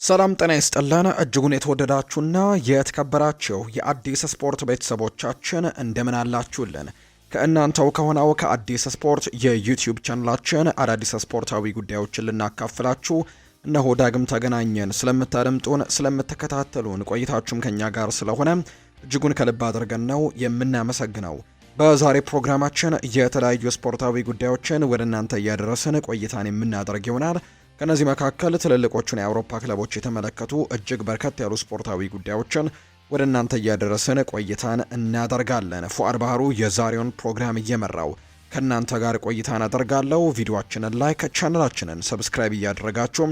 ሰላም ጤና ይስጥልን እጅጉን የተወደዳችሁና የተከበራችሁ የአዲስ ስፖርት ቤተሰቦቻችን እንደምን አላችሁልን? ከእናንተው ከሆነው ከአዲስ ስፖርት የዩቲዩብ ቻናላችን አዳዲስ ስፖርታዊ ጉዳዮችን ልናካፍላችሁ እነሆ ዳግም ተገናኘን። ስለምታደምጡን፣ ስለምትከታተሉን ቆይታችሁም ከኛ ጋር ስለሆነ እጅጉን ከልብ አድርገን ነው የምናመሰግነው። በዛሬ ፕሮግራማችን የተለያዩ ስፖርታዊ ጉዳዮችን ወደ እናንተ እያደረስን ቆይታን የምናደርግ ይሆናል። ከነዚህ መካከል ትልልቆቹን የአውሮፓ ክለቦች የተመለከቱ እጅግ በርከት ያሉ ስፖርታዊ ጉዳዮችን ወደ እናንተ እያደረስን ቆይታን እናደርጋለን። ፉአድ ባህሩ የዛሬውን ፕሮግራም እየመራው ከእናንተ ጋር ቆይታን አደርጋለሁ። ቪዲዮአችንን ላይክ፣ ቻናላችንን ሰብስክራይብ እያደረጋችሁ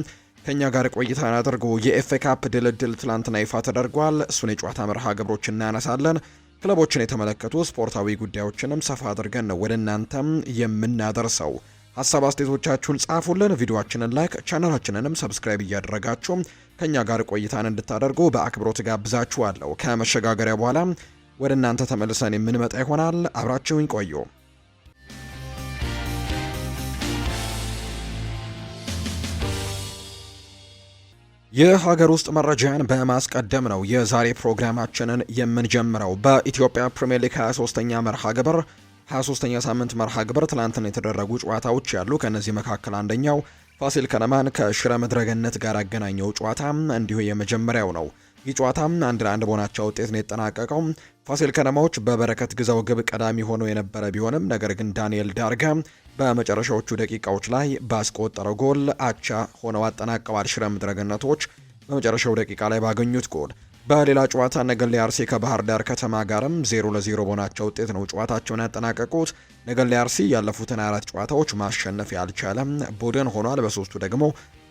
ከኛ ጋር ቆይታን አድርጉ። የኤፍኤ ካፕ ድልድል ትላንትና ይፋ ተደርጓል። እሱን የጨዋታ መርሃ ግብሮች እናነሳለን። ክለቦችን የተመለከቱ ስፖርታዊ ጉዳዮችንም ሰፋ አድርገን ነው ወደ እናንተም የምናደርሰው። ሀሳብ አስተያየቶቻችሁን ጻፉልን። ቪዲዮአችንን ላይክ ቻናላችንንም ሰብስክራይብ እያደረጋችሁ ከኛ ጋር ቆይታን እንድታደርጉ በአክብሮት ጋብዛችኋለሁ። ከመሸጋገሪያ በኋላ ወደ እናንተ ተመልሰን የምንመጣ ይሆናል። አብራችሁኝ ቆዩ። የሀገር ውስጥ መረጃን በማስቀደም ነው የዛሬ ፕሮግራማችንን የምንጀምረው። በኢትዮጵያ ፕሪሚየር ሊግ 23ኛ መርሃ ግብር 23ኛ ሳምንት መርሃ ግብር ትላንትና የተደረጉ ጨዋታዎች ያሉ። ከነዚህ መካከል አንደኛው ፋሲል ከነማን ከሽረ ምድረገነት ጋር ያገናኘው ጨዋታ እንዲሁ የመጀመሪያው ነው። ይህ ጨዋታ 1-1 በሆናቸው ውጤት ነው የተጠናቀቀው። ፋሲል ከነማዎች በበረከት ግዛው ግብ ቀዳሚ ሆኖ የነበረ ቢሆንም ነገር ግን ዳንኤል ዳርጋ በመጨረሻዎቹ ደቂቃዎች ላይ ባስቆጠረው ጎል አቻ ሆነው አጠናቀዋል። ሽረ ምድረገነቶች በመጨረሻው ደቂቃ ላይ ባገኙት ጎል። በሌላ ጨዋታ ነገሌ አርሲ ከባህር ዳር ከተማ ጋርም 0-0 በሆናቸው ውጤት ነው ጨዋታቸውን ያጠናቀቁት። ነገሌ አርሲ ያለፉትን 4 ጨዋታዎች ማሸነፍ ያልቻለም ቡድን ሆኗል። በሶስቱ ደግሞ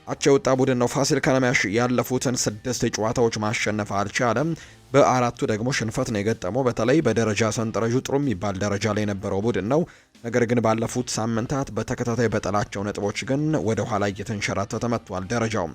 አቻ የወጣ ቡድን ነው። ፋሲል ከነማ ያለፉትን 6 ጨዋታዎች ማሸነፍ አልቻለም። በአራቱ ደግሞ ሽንፈት ነው የገጠመው። በተለይ በደረጃ ሰንጠረዡ ጥሩ የሚባል ደረጃ ላይ የነበረው ቡድን ነው። ነገር ግን ባለፉት ሳምንታት በተከታታይ በጠላቸው ነጥቦች ግን ወደ ኋላ እየተንሸራተተ መጥቷል ደረጃው።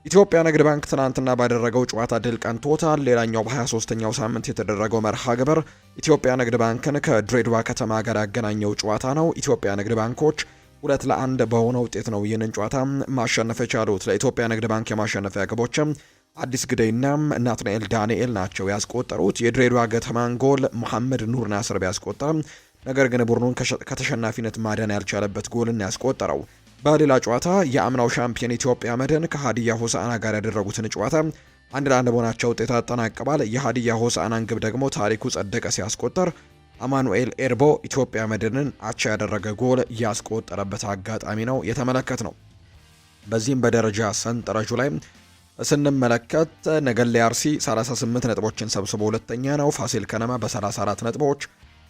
ኢትዮጵያ ንግድ ባንክ ትናንትና ባደረገው ጨዋታ ድል ቀንቶታል። ሌላኛው በ23ኛው ሳምንት የተደረገው መርሃ ግብር ኢትዮጵያ ንግድ ባንክን ከድሬዳዋ ከተማ ጋር ያገናኘው ጨዋታ ነው። ኢትዮጵያ ንግድ ባንኮች 2-1 በሆነ ውጤት ነው ይህንን ጨዋታ ማሸነፍ የቻሉት። ለኢትዮጵያ ንግድ ባንክ የማሸነፊያ ግቦችም አዲስ ግደይና ናትናኤል ዳንኤል ናቸው ያስቆጠሩት። የድሬዳዋ ከተማን ጎል መሐመድ ኑር ናስር ቢያስቆጠርም ነገር ግን ቡድኑን ከተሸናፊነት ማዳን ያልቻለበት ጎልን ያስቆጠረው። በሌላ ጨዋታ የአምናው ሻምፒዮን ኢትዮጵያ መድን ከሀዲያ ሆሳዕና ጋር ያደረጉትን ጨዋታ 1-1 በሆናቸው ውጤት አጠናቀዋል። የሀዲያ ሆሳዕናን ግብ ደግሞ ታሪኩ ጸደቀ ሲያስቆጠር፣ አማኑኤል ኤርቦ ኢትዮጵያ መድንን አቻ ያደረገ ጎል ያስቆጠረበት አጋጣሚ ነው የተመለከት ነው። በዚህም በደረጃ ሰንጠረዡ ላይ ስንመለከት ነገሌ አርሲ 38 ነጥቦችን ሰብስቦ ሁለተኛ ነው። ፋሲል ከነማ በ34 ነጥቦች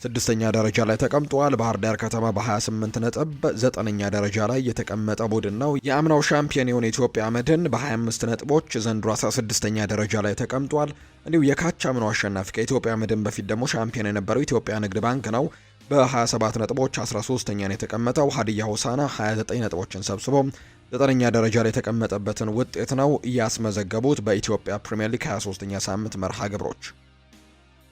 6ኛ ደረጃ ላይ ተቀምጧል። ባህር ዳር ከተማ በ28 ነጥብ 9ኛ ደረጃ ላይ የተቀመጠ ቡድን ነው። የአምናው ሻምፒዮን የሆነ ኢትዮጵያ መድን በ25 ነጥቦች ዘንድሮ 16ኛ ደረጃ ላይ ተቀምጧል። እንዲሁ የካቻምናው አሸናፊ ከኢትዮጵያ መድን በፊት ደግሞ ሻምፒዮን የነበረው ኢትዮጵያ ንግድ ባንክ ነው። በ27 ነጥቦች 13ኛ ነው የተቀመጠው። ሀዲያ ሆሳዕና 29 ነጥቦችን ሰብስቦ 9ኛ ደረጃ ላይ የተቀመጠበትን ውጤት ነው ያስመዘገቡት በኢትዮጵያ ፕሪሚየር ሊግ 23ኛ ሳምንት መርሃ ግብሮች።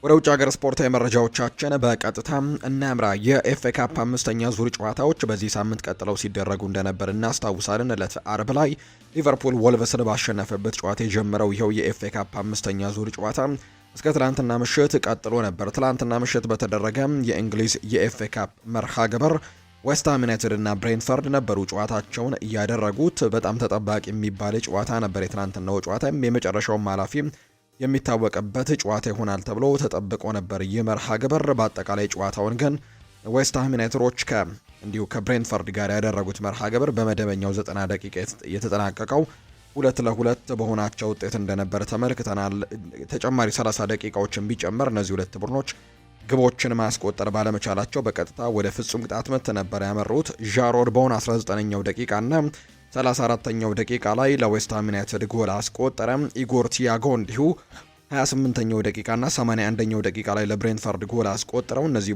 ወደ ውጭ ሀገር ስፖርታዊ መረጃዎቻችን በቀጥታ እናምራ። የኤፍኤ ካፕ 5ኛ ዙር ጨዋታዎች በዚህ ሳምንት ቀጥለው ሲደረጉ እንደነበር እናስታውሳለን። ዕለት አርብ ላይ ሊቨርፑል ወልቭስን ባሸነፈበት ጨዋታ የጀመረው ይኸው የኤፍኤ ካፕ 5ኛ ዙር ጨዋታ እስከ ትላንትና ምሽት ቀጥሎ ነበር። ትላንትና ምሽት በተደረገ የእንግሊዝ የኤፍኤ ካፕ መርሃ ግብር ዌስትሃም ዩናይትድ እና ብሬንትፈርድ ነበሩ ጨዋታቸውን እያደረጉት። በጣም ተጠባቂ የሚባል ጨዋታ ነበር የትላንትናው ጨዋታ። የመጨረሻውም ኃላፊ የሚታወቅበት ጨዋታ ይሆናል ተብሎ ተጠብቆ ነበር ይህ መርሃ ግብር። በአጠቃላይ ጨዋታውን ግን ዌስትሃም ዩናይትዶች እንዲሁ ከብሬንትፈርድ ጋር ያደረጉት መርሃ ግብር በመደበኛው 90 ደቂቃ የተጠናቀቀው 2-2 በሆናቸው ውጤት እንደነበር ተመልክተናል። ተጨማሪ 30 ደቂቃዎችን ቢጨመር እነዚህ ሁለት ቡድኖች ግቦችን ማስቆጠር ባለመቻላቸው በቀጥታ ወደ ፍጹም ቅጣት ምት ነበር ያመሩት። ዣሮድ ቦን 19ኛው ደቂቃና 34ኛው ደቂቃ ላይ ለዌስትሃም ዩናይትድ ጎል አስቆጠረ። ኢጎር ቲያጎ እንዲሁ 28ኛው ደቂቃና 81ኛው ደቂቃ ላይ ለብሬንትፈርድ ጎል አስቆጠረው። እነዚህ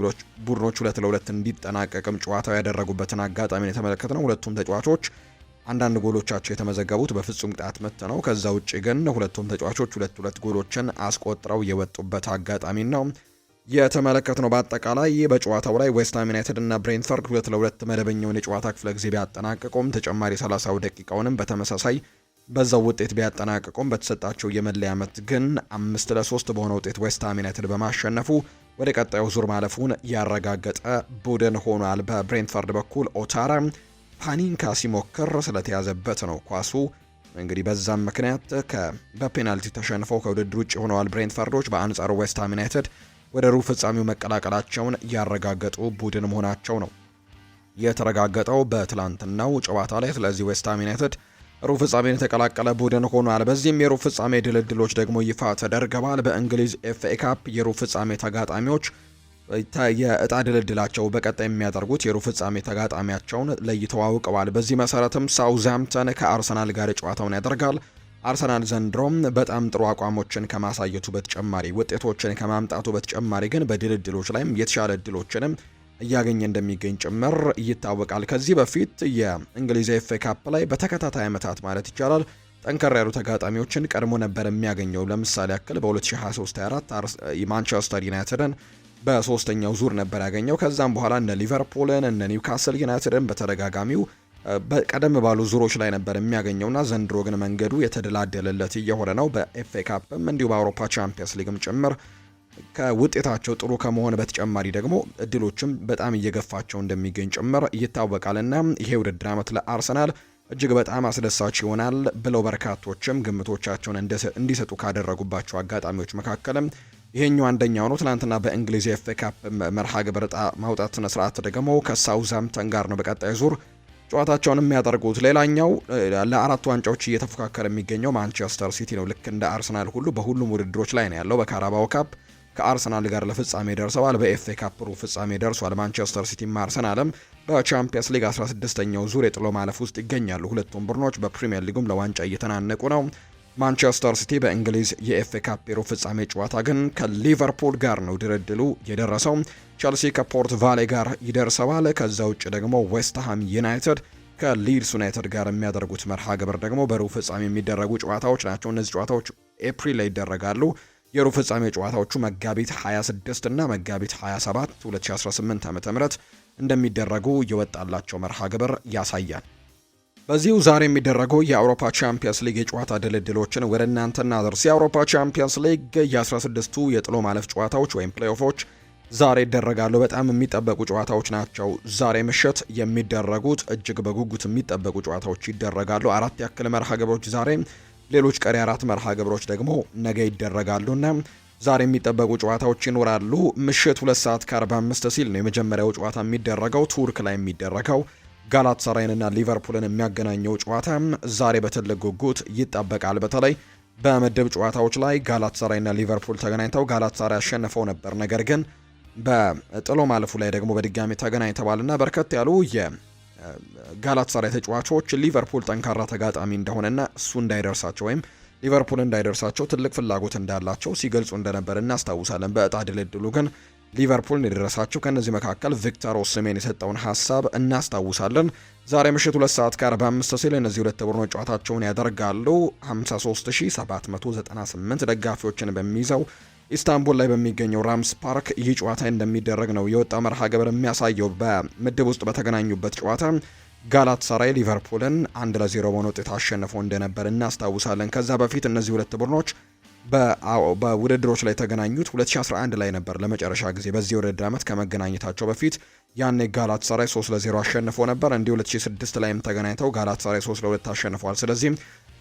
ቡድኖች 2-2 እንዲጠናቀቅም ጨዋታው ያደረጉበትን አጋጣሚ የተመለከትነው። ሁለቱም ተጫዋቾች አንዳንድ ጎሎቻቸው የተመዘገቡት በፍጹም ቅጣት ምት ነው። ከዛ ውጪ ግን ሁለቱም ተጫዋቾች 2 ጎሎችን አስቆጥረው የወጡበት አጋጣሚ ነው የተመለከትነው። በአጠቃላይ በጨዋታው ላይ ዌስትሃም ዩናይትድ እና ብሬንትፈርድ 2-2 መደበኛውን የጨዋታ ክፍለ ጊዜ ቢያጠናቅቁም ተጨማሪ 30 ደቂቃውንም በተመሳሳይ በዛው ውጤት ቢያጠናቅቁም በተሰጣቸው የመለያ ምት ግን 5-3 በሆነ ውጤት ዌስትሃም ዩናይትድ በማሸነፉ ወደ ቀጣዩ ዙር ማለፉን ያረጋገጠ ቡድን ሆኗል። በብሬንትፈርድ በኩል ኦታራ ፓኒንካ ሲሞክር ስለተያዘበት ነው ኳሱ እንግዲህ በዛም ምክንያት በፔናልቲ ተሸንፈው ከውድድር ውጭ ሆነዋል ብሬንትፈርዶች። በአንጻሩ ዌስትሃም ዩናይትድ ወደ ሩብ ፍጻሜው መቀላቀላቸውን ያረጋገጡ ቡድን መሆናቸው ነው የተረጋገጠው በትላንትናው ጨዋታ ላይ። ስለዚህ ዌስትሃም ዩናይትድ ሩብ ፍጻሜን የተቀላቀለ ቡድን ሆኗል። በዚህም የሩብ ፍጻሜ ድልድሎች ደግሞ ይፋ ተደርገዋል። በእንግሊዝ ኤፍኤ ካፕ የሩብ ፍጻሜ ተጋጣሚዎች የእጣ ድልድላቸው በቀጣይ የሚያደርጉት የሩብ ፍጻሜ ተጋጣሚያቸውን ለይተው አውቀዋል። በዚህ መሰረትም ሳውዝሃምፕተን ከአርሰናል ጋር ጨዋታውን ያደርጋል። አርሰናል ዘንድሮም በጣም ጥሩ አቋሞችን ከማሳየቱ በተጨማሪ ውጤቶችን ከማምጣቱ በተጨማሪ ግን በድልድሎች ላይም የተሻለ እድሎችንም እያገኘ እንደሚገኝ ጭምር ይታወቃል። ከዚህ በፊት የእንግሊዝ ኤፍኤ ካፕ ላይ በተከታታይ ዓመታት ማለት ይቻላል ጠንከር ያሉ ተጋጣሚዎችን ቀድሞ ነበር የሚያገኘው። ለምሳሌ ያክል በ2023-24 ማንቸስተር ዩናይትድን በሶስተኛው ዙር ነበር ያገኘው። ከዛም በኋላ እነ ሊቨርፑልን እነ ኒውካስል ዩናይትድን በተደጋጋሚው በቀደም ባሉ ዙሮች ላይ ነበር የሚያገኘውና ዘንድሮ ግን መንገዱ የተደላደለለት እየሆነ ነው። በኤፍኤ ካፕም እንዲሁ በአውሮፓ ቻምፒየንስ ሊግም ጭምር ከውጤታቸው ጥሩ ከመሆን በተጨማሪ ደግሞ እድሎችም በጣም እየገፋቸው እንደሚገኝ ጭምር ይታወቃልና ይሄ ውድድር ዓመት ለአርሰናል እጅግ በጣም አስደሳች ይሆናል ብለው በርካቶችም ግምቶቻቸውን እንዲሰጡ ካደረጉባቸው አጋጣሚዎች መካከልም ይሄኛው አንደኛው ነው። ትናንትና በእንግሊዝ ኤፍኤ ካፕ መርሃ ግብር ዕጣ ማውጣት ስነ ስርዓት ደግሞ ከሳውዝሃምፕተን ጋር ነው በቀጣይ ዙር ጨዋታቸውን የሚያደርጉት። ሌላኛው ለአራት ዋንጫዎች እየተፎካከረ የሚገኘው ማንቸስተር ሲቲ ነው። ልክ እንደ አርሰናል ሁሉ በሁሉም ውድድሮች ላይ ነው ያለው። በካራባኦ ካፕ ከአርሰናል ጋር ለፍጻሜ ደርሰዋል። በኤፍኤ ካፕ ሩብ ፍጻሜ ደርሷል። ማንቸስተር ሲቲም አርሰናልም በቻምፒየንስ ሊግ 16ኛው ዙር የጥሎ ማለፍ ውስጥ ይገኛሉ። ሁለቱም ቡድኖች በፕሪሚየር ሊጉም ለዋንጫ እየተናነቁ ነው። ማንቸስተር ሲቲ በእንግሊዝ የኤፍኤ ካፕ የሩብ ፍጻሜ ጨዋታ ግን ከሊቨርፑል ጋር ነው ድርድሉ የደረሰው። ቸልሲ ከፖርት ቫሌ ጋር ይደርሰዋል። ከዛ ውጭ ደግሞ ዌስትሃም ዩናይትድ ከሊድስ ዩናይትድ ጋር የሚያደርጉት መርሃ ግብር ደግሞ በሩብ ፍጻሜ የሚደረጉ ጨዋታዎች ናቸው። እነዚህ ጨዋታዎች ኤፕሪል ላይ ይደረጋሉ። የሩብ ፍጻሜ ጨዋታዎቹ መጋቢት 26 እና መጋቢት 27 2018 ዓ.ም እንደሚደረጉ የወጣላቸው መርሃ ግብር ያሳያል። በዚሁ ዛሬ የሚደረጉ የአውሮፓ ቻምፒየንስ ሊግ የጨዋታ ድልድሎችን ወደ እናንተ እናደርስ። የአውሮፓ ቻምፒየንስ ሊግ የ16ቱ የጥሎ ማለፍ ጨዋታዎች ወይም ፕሌይኦፎች ዛሬ ይደረጋሉ። በጣም የሚጠበቁ ጨዋታዎች ናቸው። ዛሬ ምሽት የሚደረጉት እጅግ በጉጉት የሚጠበቁ ጨዋታዎች ይደረጋሉ። 4 ያክል መርሃ ግብሮች ዛሬ፣ ሌሎች ቀሪ 4 መርሃ ግብሮች ደግሞ ነገ ይደረጋሉና ዛሬ የሚጠበቁ ጨዋታዎች ይኖራሉ። ምሽት 2:45 ሲል ነው የመጀመሪያው ጨዋታ የሚደረገው። ቱርክ ላይ የሚደረገው ጋላታሳራይንና ሊቨርፑልን የሚያገናኘው ጨዋታ ዛሬ በትልቅ ጉጉት ይጠበቃል። በተለይ በምድብ ጨዋታዎች ላይ ጋላታሳራይና ሊቨርፑል ተገናኝተው ጋላታሳራይ አሸንፈው ነበር። ነገር ግን በጥሎ ማለፉ ላይ ደግሞ በድጋሚ ተገናኝተዋልና በርከት ያሉ የጋላታሳራይ ተጫዋቾች ሊቨርፑል ጠንካራ ተጋጣሚ እንደሆነና እሱ እንዳይደርሳቸው ወይም ሊቨርፑል እንዳይደርሳቸው ትልቅ ፍላጎት እንዳላቸው ሲገልጹ እንደነበር እናስታውሳለን። በእጣ ድልድሉ ግን ሊቨርፑል የደረሳቸው ከነዚህ መካከል ቪክተር ኦሲሜን የሰጠውን ሀሳብ እናስታውሳለን። ዛሬ ምሽት 2:45 ሲል እነዚህ ሁለት ቡድኖች ጨዋታቸውን ያደርጋሉ። 53798 ደጋፊዎችን በሚይዘው ኢስታንቡል ላይ በሚገኘው ራምስ ፓርክ ይህ ጨዋታ እንደሚደረግ ነው የወጣው መርሃ ግብር የሚያሳየው። በምድብ ውስጥ በተገናኙበት ጨዋታ ጋላታሳራይ ሊቨርፑልን 1-0 በሆነ ውጤት አሸንፎ እንደነበር እናስታውሳለን። ከዛ በፊት እነዚህ ሁለት ቡድኖች በውድድሮች ላይ የተገናኙት 2011 ላይ ነበር ለመጨረሻ ጊዜ በዚህ ውድድር ዓመት ከመገናኘታቸው በፊት። ያኔ ጋላታሳራይ 3-0 አሸንፎ ነበር። እንዲሁ 2006 ላይም ተገናኝተው ጋላታሳራይ 3-2 አሸንፈዋል። ስለዚህ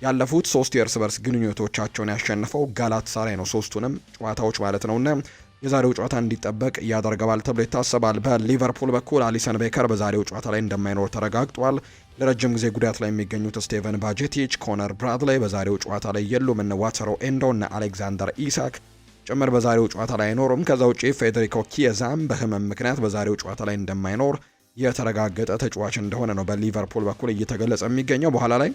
ያለፉት 3 የእርስ በርስ ግንኙነቶቻቸውን ያሸነፈው ጋላታሳራይ ነው፣ ሶስቱንም ጨዋታዎች ማለት ነውና የዛሬው ጨዋታ እንዲጠበቅ ያደርገዋል ተብሎ ይታሰባል። በሊቨርፑል በኩል አሊሰን ቤከር በዛሬው ጨዋታ ላይ እንደማይኖር ተረጋግጧል። ለረጅም ጊዜ ጉዳት ላይ የሚገኙት ስቴቨን ባጄቲች፣ ኮነር ብራድላይ በዛሬው ጨዋታ ላይ የሉም። እነ ዋተሮ ኤንዶ እና አሌክዛንደር ኢሳክ ጭምር በዛሬው ጨዋታ ላይ አይኖሩም። ከዛ ውጪ ፌዴሪኮ ኪየዛም በህመም ምክንያት በዛሬው ጨዋታ ላይ እንደማይኖር የተረጋገጠ ተጫዋች እንደሆነ ነው በሊቨርፑል በኩል እየተገለጸ የሚገኘው። በኋላ ላይ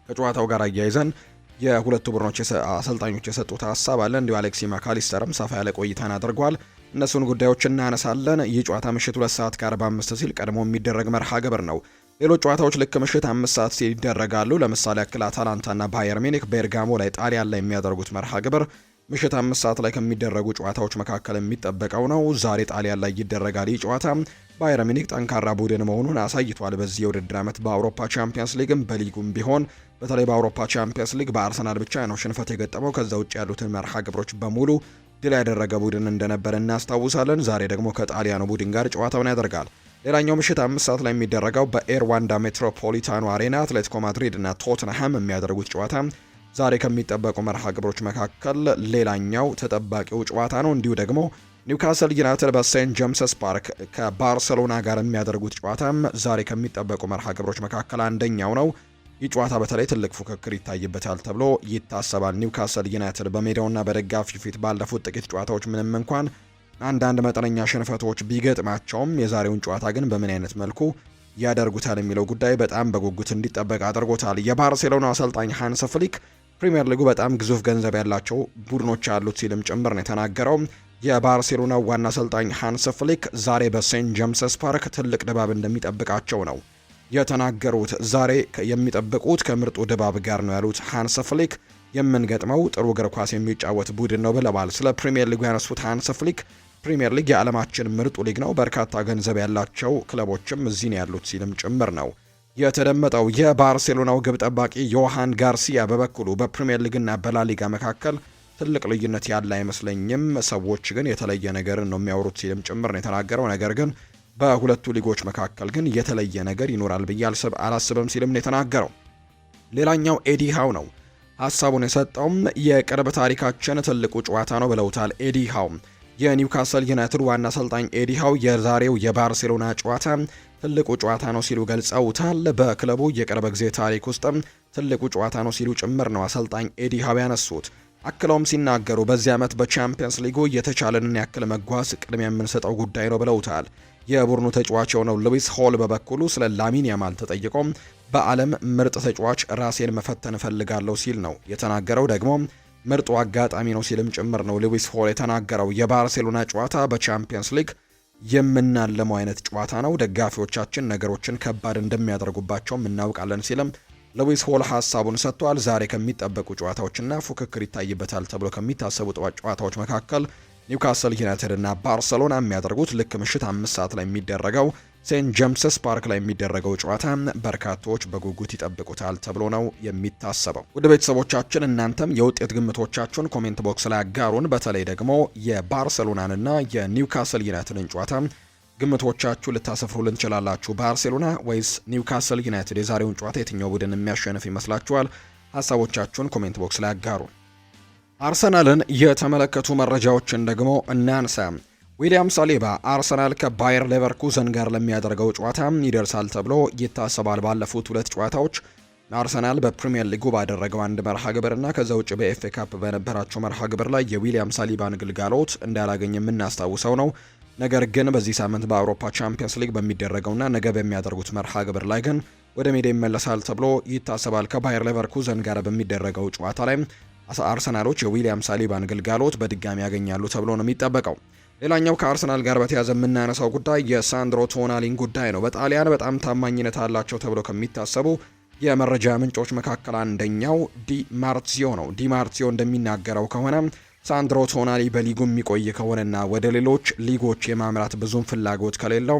ከጨዋታው ጋር አያይዘን የሁለቱ ቡድኖች አሰልጣኞች የሰጡት ሀሳብ አለ። እንዲሁ አሌክሲ ማካሊስተርም ሰፋ ያለ ቆይታን አድርጓል። እነሱን ጉዳዮች እናነሳለን። ይህ ጨዋታ ምሽት 2:45 ሲል ቀድሞ የሚደረግ መርሃ ግብር ነው። ሌሎች ጨዋታዎች ልክ ምሽት 5 ሰዓት ሲል ይደረጋሉ። ለምሳሌ ያክል አታላንታና ባየር ሚኒክ ቤርጋሞ ላይ ጣሊያን ላይ የሚያደርጉት መርሃ ግብር ምሽት 5 ሰዓት ላይ ከሚደረጉ ጨዋታዎች መካከል የሚጠበቀው ነው። ዛሬ ጣሊያን ላይ ይደረጋል። ይህ ጨዋታ ባየር ሚኒክ ጠንካራ ቡድን መሆኑን አሳይቷል። በዚህ የውድድር ዓመት በአውሮፓ ቻምፒየንስ ሊግም በሊጉም ቢሆን በተለይ በአውሮፓ ቻምፒየንስ ሊግ በአርሰናል ብቻ ነው ሽንፈት የገጠመው። ከዛ ውጭ ያሉትን መርሃ ግብሮች በሙሉ ድል ያደረገ ቡድን እንደነበረ እናስታውሳለን። ዛሬ ደግሞ ከጣሊያኑ ቡድን ጋር ጨዋታውን ያደርጋል። ሌላኛው ምሽት 5 ሰዓት ላይ የሚደረገው በኤርዋንዳ ሜትሮፖሊታኖ አሬና አትሌቲኮ ማድሪድ እና ቶትንሃም የሚያደርጉት ጨዋታ ዛሬ ከሚጠበቁ መርሃ ግብሮች መካከል ሌላኛው ተጠባቂው ጨዋታ ነው። እንዲሁ ደግሞ ኒውካስል ዩናይትድ በሴንት ጄምስስ ፓርክ ከባርሰሎና ጋር የሚያደርጉት ጨዋታም ዛሬ ከሚጠበቁ መርሃ ግብሮች መካከል አንደኛው ነው። ይህ ጨዋታ በተለይ ትልቅ ፉክክር ይታይበታል ተብሎ ይታሰባል። ኒውካስል ዩናይትድ በሜዳውና በደጋፊው ፊት ባለፉት ጥቂት ጨዋታዎች ምንም እንኳን አንዳንድ መጠነኛ ሽንፈቶች ቢገጥማቸውም የዛሬውን ጨዋታ ግን በምን አይነት መልኩ ያደርጉታል የሚለው ጉዳይ በጣም በጉጉት እንዲጠበቅ አድርጎታል። የባርሴሎና አሰልጣኝ ሃንስ ፍሊክ ፕሪሚየር ሊጉ በጣም ግዙፍ ገንዘብ ያላቸው ቡድኖች ያሉት ሲልም ጭምር ነው የተናገረው። የባርሴሎና ዋና አሰልጣኝ ሃንስ ፍሊክ ዛሬ በሴንት ጄምስስ ፓርክ ትልቅ ድባብ እንደሚጠብቃቸው ነው የተናገሩት። ዛሬ የሚጠብቁት ከምርጡ ድባብ ጋር ነው ያሉት ሃንስ ፍሊክ የምንገጥመው ጥሩ እግር ኳስ የሚጫወት ቡድን ነው ብለዋል። ስለ ፕሪሚየር ሊጉ ያነሱት ሃንስ ፍሊክ ፕሪሚየር ሊግ የዓለማችን ምርጡ ሊግ ነው፣ በርካታ ገንዘብ ያላቸው ክለቦችም እዚህ ነው ያሉት ሲልም ጭምር ነው የተደመጠው። የባርሴሎናው ግብ ጠባቂ ዮሃን ጋርሲያ በበኩሉ በፕሪሚየር ሊግና በላሊጋ መካከል ትልቅ ልዩነት ያለ አይመስለኝም፣ ሰዎች ግን የተለየ ነገርን ነው የሚያወሩት ሲልም ጭምር ነው የተናገረው። ነገር ግን በሁለቱ ሊጎች መካከል ግን የተለየ ነገር ይኖራል ብዬ አላስብም ሲልም ነው የተናገረው። ሌላኛው ኤዲ ሃው ነው ሀሳቡን የሰጠውም። የቅርብ ታሪካችን ትልቁ ጨዋታ ነው ብለውታል ኤዲ ሃው። የኒውካስል ዩናይትድ ዋና አሰልጣኝ ኤዲ ሃው የዛሬው የባርሴሎና ጨዋታ ትልቁ ጨዋታ ነው ሲሉ ገልጸውታል። በክለቡ የቅርብ ጊዜ ታሪክ ውስጥም ትልቁ ጨዋታ ነው ሲሉ ጭምር ነው አሰልጣኝ ኤዲ ሃው ያነሱት። አክለውም ሲናገሩ በዚህ ዓመት በቻምፒየንስ ሊጉ የተቻለንን ያክል መጓዝ ቅድሚያ የምንሰጠው ጉዳይ ነው ብለውታል። የቡድኑ ተጫዋች የሆነው ሉዊስ ሆል በበኩሉ ስለ ላሚን ያማል ተጠይቆም በዓለም ምርጥ ተጫዋች ራሴን መፈተን እፈልጋለሁ ሲል ነው የተናገረው። ደግሞ ምርጡ አጋጣሚ ነው ሲልም ጭምር ነው ሉዊስ ሆል የተናገረው። የባርሴሎና ጨዋታ በቻምፒየንስ ሊግ የምናለመው አይነት ጨዋታ ነው፣ ደጋፊዎቻችን ነገሮችን ከባድ እንደሚያደርጉባቸውም እናውቃለን ሲልም ሉዊስ ሆል ሀሳቡን ሰጥቷል። ዛሬ ከሚጠበቁ ጨዋታዎችና ፉክክር ይታይበታል ተብሎ ከሚታሰቡ ጨዋታዎች መካከል ኒውካስል ዩናይትድ እና ባርሰሎና የሚያደርጉት ልክ ምሽት 5 ሰዓት ላይ የሚደረገው ሴንት ጄምስስ ፓርክ ላይ የሚደረገው ጨዋታ በርካቶች በጉጉት ይጠብቁታል ተብሎ ነው የሚታሰበው። ወደ ቤተሰቦቻችን እናንተም የውጤት ግምቶቻችሁን ኮሜንት ቦክስ ላይ አጋሩን። በተለይ ደግሞ የባርሰሎናንና የኒውካስል ዩናይትድን ጨዋታ ግምቶቻችሁ ልታሰፍሩልን ትችላላችሁ። ባርሴሎና ወይስ ኒውካስል ዩናይትድ የዛሬውን ጨዋታ የትኛው ቡድን የሚያሸንፍ ይመስላችኋል? ሀሳቦቻችሁን ኮሜንት ቦክስ ላይ አጋሩን። አርሰናልን የተመለከቱ መረጃዎችን ደግሞ እናንሳ። ዊሊያም ሳሊባ አርሰናል ከባየር ሌቨርኩዘን ጋር ለሚያደርገው ጨዋታ ይደርሳል ተብሎ ይታሰባል። ባለፉት 2 ጨዋታዎች አርሰናል በፕሪሚየር ሊጉ ባደረገው አንድ መርሃ ግብርና ከዛ ውጭ በኤፍኤ ካፕ በነበራቸው መርሃ ግብር ላይ የዊሊያም ሳሊባን ግልጋሎት እንዳላገኘ የምናስታውሰው ነው። ነገር ግን በዚህ ሳምንት በአውሮፓ ቻምፒየንስ ሊግ በሚደረገውና ነገ በሚያደርጉት መርሃ ግብር ላይ ግን ወደ ሜዳ ይመለሳል ተብሎ ይታሰባል። ከባየር ሌቨርኩዘን ጋር በሚደረገው ጨዋታ ላይ አርሰናሎች የዊሊያም ሳሊባን ግልጋሎት በድጋሚ ያገኛሉ ተብሎ ነው የሚጠበቀው። ሌላኛው ከአርሰናል ጋር በተያያዘ የምናነሳው ጉዳይ የሳንድሮ ቶናሊን ጉዳይ ነው። በጣሊያን በጣም ታማኝነት አላቸው ተብሎ ከሚታሰቡ የመረጃ ምንጮች መካከል አንደኛው ዲ ማርቲዮ ነው። ዲ ማርቲዮ እንደሚናገረው ከሆነ ሳንድሮ ቶናሊ በሊጉ የሚቆይ ከሆነና ወደ ሌሎች ሊጎች የማምራት ብዙም ፍላጎት ከሌለው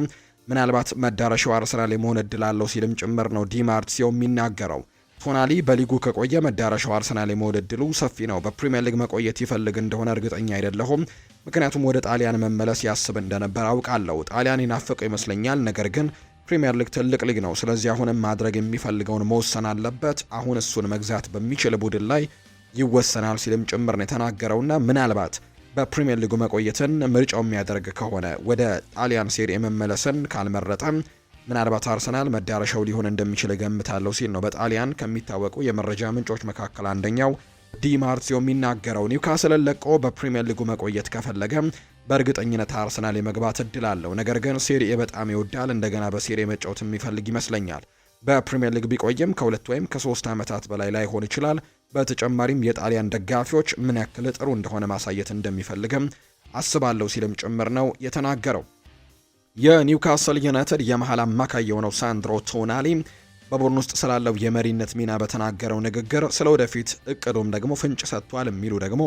ምናልባት መዳረሻው አርሰናል የመሆን እድል አለው ሲልም ጭምር ነው ዲ ማርቲዮ የሚናገረው። ቶናሊ በሊጉ ከቆየ መዳረሻው አርሰናል የመሆን እድሉ ሰፊ ነው። በፕሪሚየር ሊግ መቆየት ይፈልግ እንደሆነ እርግጠኛ አይደለሁም፣ ምክንያቱም ወደ ጣሊያን መመለስ ያስብ እንደነበር አውቃለሁ። ጣሊያን ይናፍቀው ይመስለኛል፣ ነገር ግን ፕሪሚየር ሊግ ትልቅ ሊግ ነው። ስለዚህ አሁንም ማድረግ የሚፈልገውን መወሰን አለበት። አሁን እሱን መግዛት በሚችል ቡድን ላይ ይወሰናል ሲልም ጭምር ነው የተናገረውና ምናልባት በፕሪሚየር ሊጉ መቆየትን ምርጫው የሚያደርግ ከሆነ ወደ ጣሊያን ሴሪ መመለስን ካልመረጠ ምናልባት አርሰናል መዳረሻው ሊሆን እንደሚችል ገምታለሁ ሲል ነው በጣሊያን ከሚታወቁ የመረጃ ምንጮች መካከል አንደኛው ዲ ማርቲዮ የሚናገረው። ኒውካስልን ለቆ በፕሪሚየር ሊጉ መቆየት ከፈለገ በእርግጠኝነት አርሰናል የመግባት እድል አለው። ነገር ግን ሴሪኤ በጣም ይወዳል። እንደገና በሴሪኤ መጫወት የሚፈልግ ይመስለኛል። በፕሪሚየር ሊግ ቢቆይም ከ2 ወይም ከ3 ዓመታት በላይ ላይሆን ይችላል። በተጨማሪም የጣሊያን ደጋፊዎች ምን ያክል ጥሩ እንደሆነ ማሳየት እንደሚፈልግም አስባለሁ ሲልም ጭምር ነው የተናገረው። የኒውካስል ዩናይትድ የመሃል አማካይ የሆነው ሳንድሮ ቶናሊ በቡድን ውስጥ ስላለው የመሪነት ሚና በተናገረው ንግግር ስለ ወደፊት እቅዱም ደግሞ ፍንጭ ሰጥቷል የሚሉ ደግሞ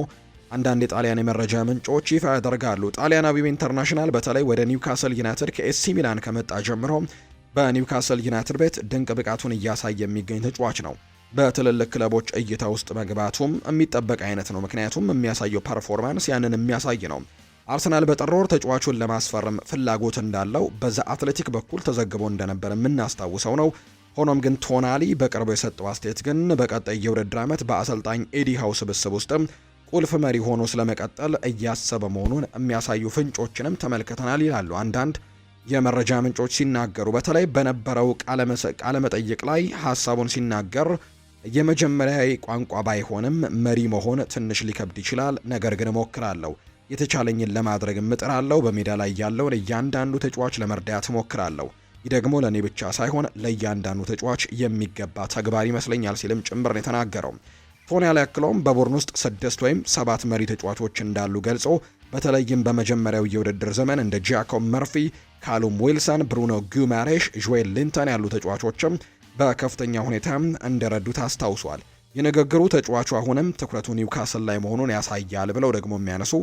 አንዳንድ የጣሊያን የመረጃ ምንጮች ይፋ ያደርጋሉ። ጣሊያናዊው ኢንተርናሽናል በተለይ ወደ ኒውካስል ዩናይትድ ከኤሲ ሚላን ከመጣ ጀምሮ በኒውካስል ዩናይትድ ቤት ድንቅ ብቃቱን እያሳየ የሚገኝ ተጫዋች ነው። በትልልቅ ክለቦች እይታ ውስጥ መግባቱም የሚጠበቅ አይነት ነው። ምክንያቱም የሚያሳየው ፐርፎርማንስ ያንን የሚያሳይ ነው። አርሰናል በጥር ወር ተጫዋቹን ለማስፈረም ፍላጎት እንዳለው በዛ አትሌቲክ በኩል ተዘግቦ እንደነበር የምናስታውሰው ነው። ሆኖም ግን ቶናሊ በቅርቡ የሰጠው አስተያየት ግን በቀጣይ የውድድር ዓመት በአሰልጣኝ ኤዲ ሃው ስብስብ ውስጥም ቁልፍ መሪ ሆኖ ስለመቀጠል እያሰበ መሆኑን የሚያሳዩ ፍንጮችንም ተመልክተናል ይላሉ አንዳንድ የመረጃ ምንጮች ሲናገሩ። በተለይ በነበረው ቃለ መጠይቅ ላይ ሀሳቡን ሲናገር የመጀመሪያ ቋንቋ ባይሆንም መሪ መሆን ትንሽ ሊከብድ ይችላል፣ ነገር ግን እሞክራለሁ። የተቻለኝን ለማድረግ እጥራለሁ። በሜዳ ላይ ያለውን እያንዳንዱ ተጫዋች ለመርዳት እሞክራለሁ። ይህ ደግሞ ለእኔ ብቻ ሳይሆን ለእያንዳንዱ ተጫዋች የሚገባ ተግባር ይመስለኛል ሲልም ጭምር ነው የተናገረው። ቶናሊ ያክለውም በቡድን ውስጥ 6 ወይም 7 መሪ ተጫዋቾች እንዳሉ ገልጾ በተለይም በመጀመሪያው የውድድር ዘመን እንደ ጃኮብ መርፊ፣ ካሉም ዊልሰን፣ ብሩኖ ጉማሬሽ፣ ጆኤል ሊንተን ያሉ ተጫዋቾችም በከፍተኛ ሁኔታ እንደረዱት አስታውሷል። የንግግሩ ተጫዋቹ አሁንም ትኩረቱ ኒውካስል ላይ መሆኑን ያሳያል ብለው ደግሞ የሚያነሱ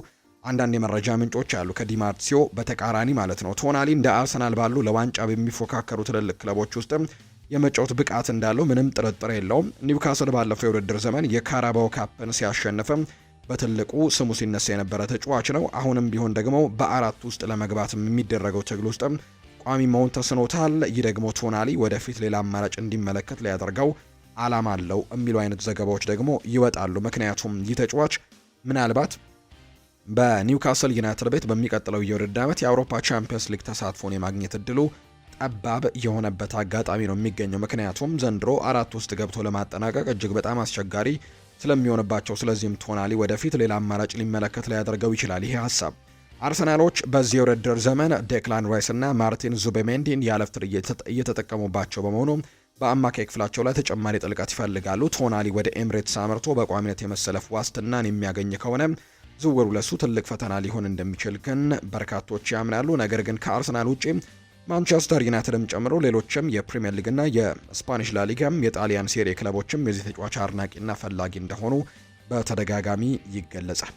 አንዳንድ የመረጃ ምንጮች አሉ። ከዲማርሲዮ በተቃራኒ ማለት ነው። ቶናሊ እንደ አርሰናል ባሉ ለዋንጫ በሚፎካከሩ ትልልቅ ክለቦች ውስጥም የመጫወት ብቃት እንዳለው ምንም ጥርጥር የለውም። ኒውካስል ባለፈው የውድድር ዘመን የካራባው ካፕን ሲያሸንፍም በትልቁ ስሙ ሲነሳ የነበረ ተጫዋች ነው። አሁንም ቢሆን ደግሞ በአራት ውስጥ ለመግባት የሚደረገው ትግል ውስጥም ቋሚ መሆን ተስኖታል። ይህ ደግሞ ቶናሊ ወደፊት ሌላ አማራጭ እንዲመለከት ሊያደርገው አላማ አለው የሚሉ አይነት ዘገባዎች ደግሞ ይወጣሉ። ምክንያቱም ይህ ተጫዋች ምናልባት በኒውካስል ዩናይትድ ቤት በሚቀጥለው የውድድር ዓመት የአውሮፓ ቻምፒየንስ ሊግ ተሳትፎን የማግኘት እድሉ ጠባብ የሆነበት አጋጣሚ ነው የሚገኘው። ምክንያቱም ዘንድሮ አራት ውስጥ ገብቶ ለማጠናቀቅ እጅግ በጣም አስቸጋሪ ስለሚሆንባቸው፣ ስለዚህም ቶናሊ ወደፊት ሌላ አማራጭ ሊመለከት ሊያደርገው ይችላል። ይሄ ሀሳብ አርሰናሎች በዚህ የውድድር ዘመን ዴክላን ራይስ እና ማርቲን ዙቤሜንዲን ያለፍትር እየተጠቀሙባቸው በመሆኑ በአማካይ ክፍላቸው ላይ ተጨማሪ ጥልቀት ይፈልጋሉ። ቶናሊ ወደ ኤምሬትስ አምርቶ በቋሚነት የመሰለፍ ዋስትናን የሚያገኝ ከሆነ ዝውውሩ ለሱ ትልቅ ፈተና ሊሆን እንደሚችል ግን በርካቶች ያምናሉ። ነገር ግን ከአርሰናል ውጪ ማንቸስተር ዩናይትድም ጨምሮ ሌሎችም የፕሪሚየር ሊግና የስፓኒሽ ላሊጋም የጣሊያን ሴሪ ክለቦችም የዚህ ተጫዋች አድናቂና ፈላጊ እንደሆኑ በተደጋጋሚ ይገለጻል።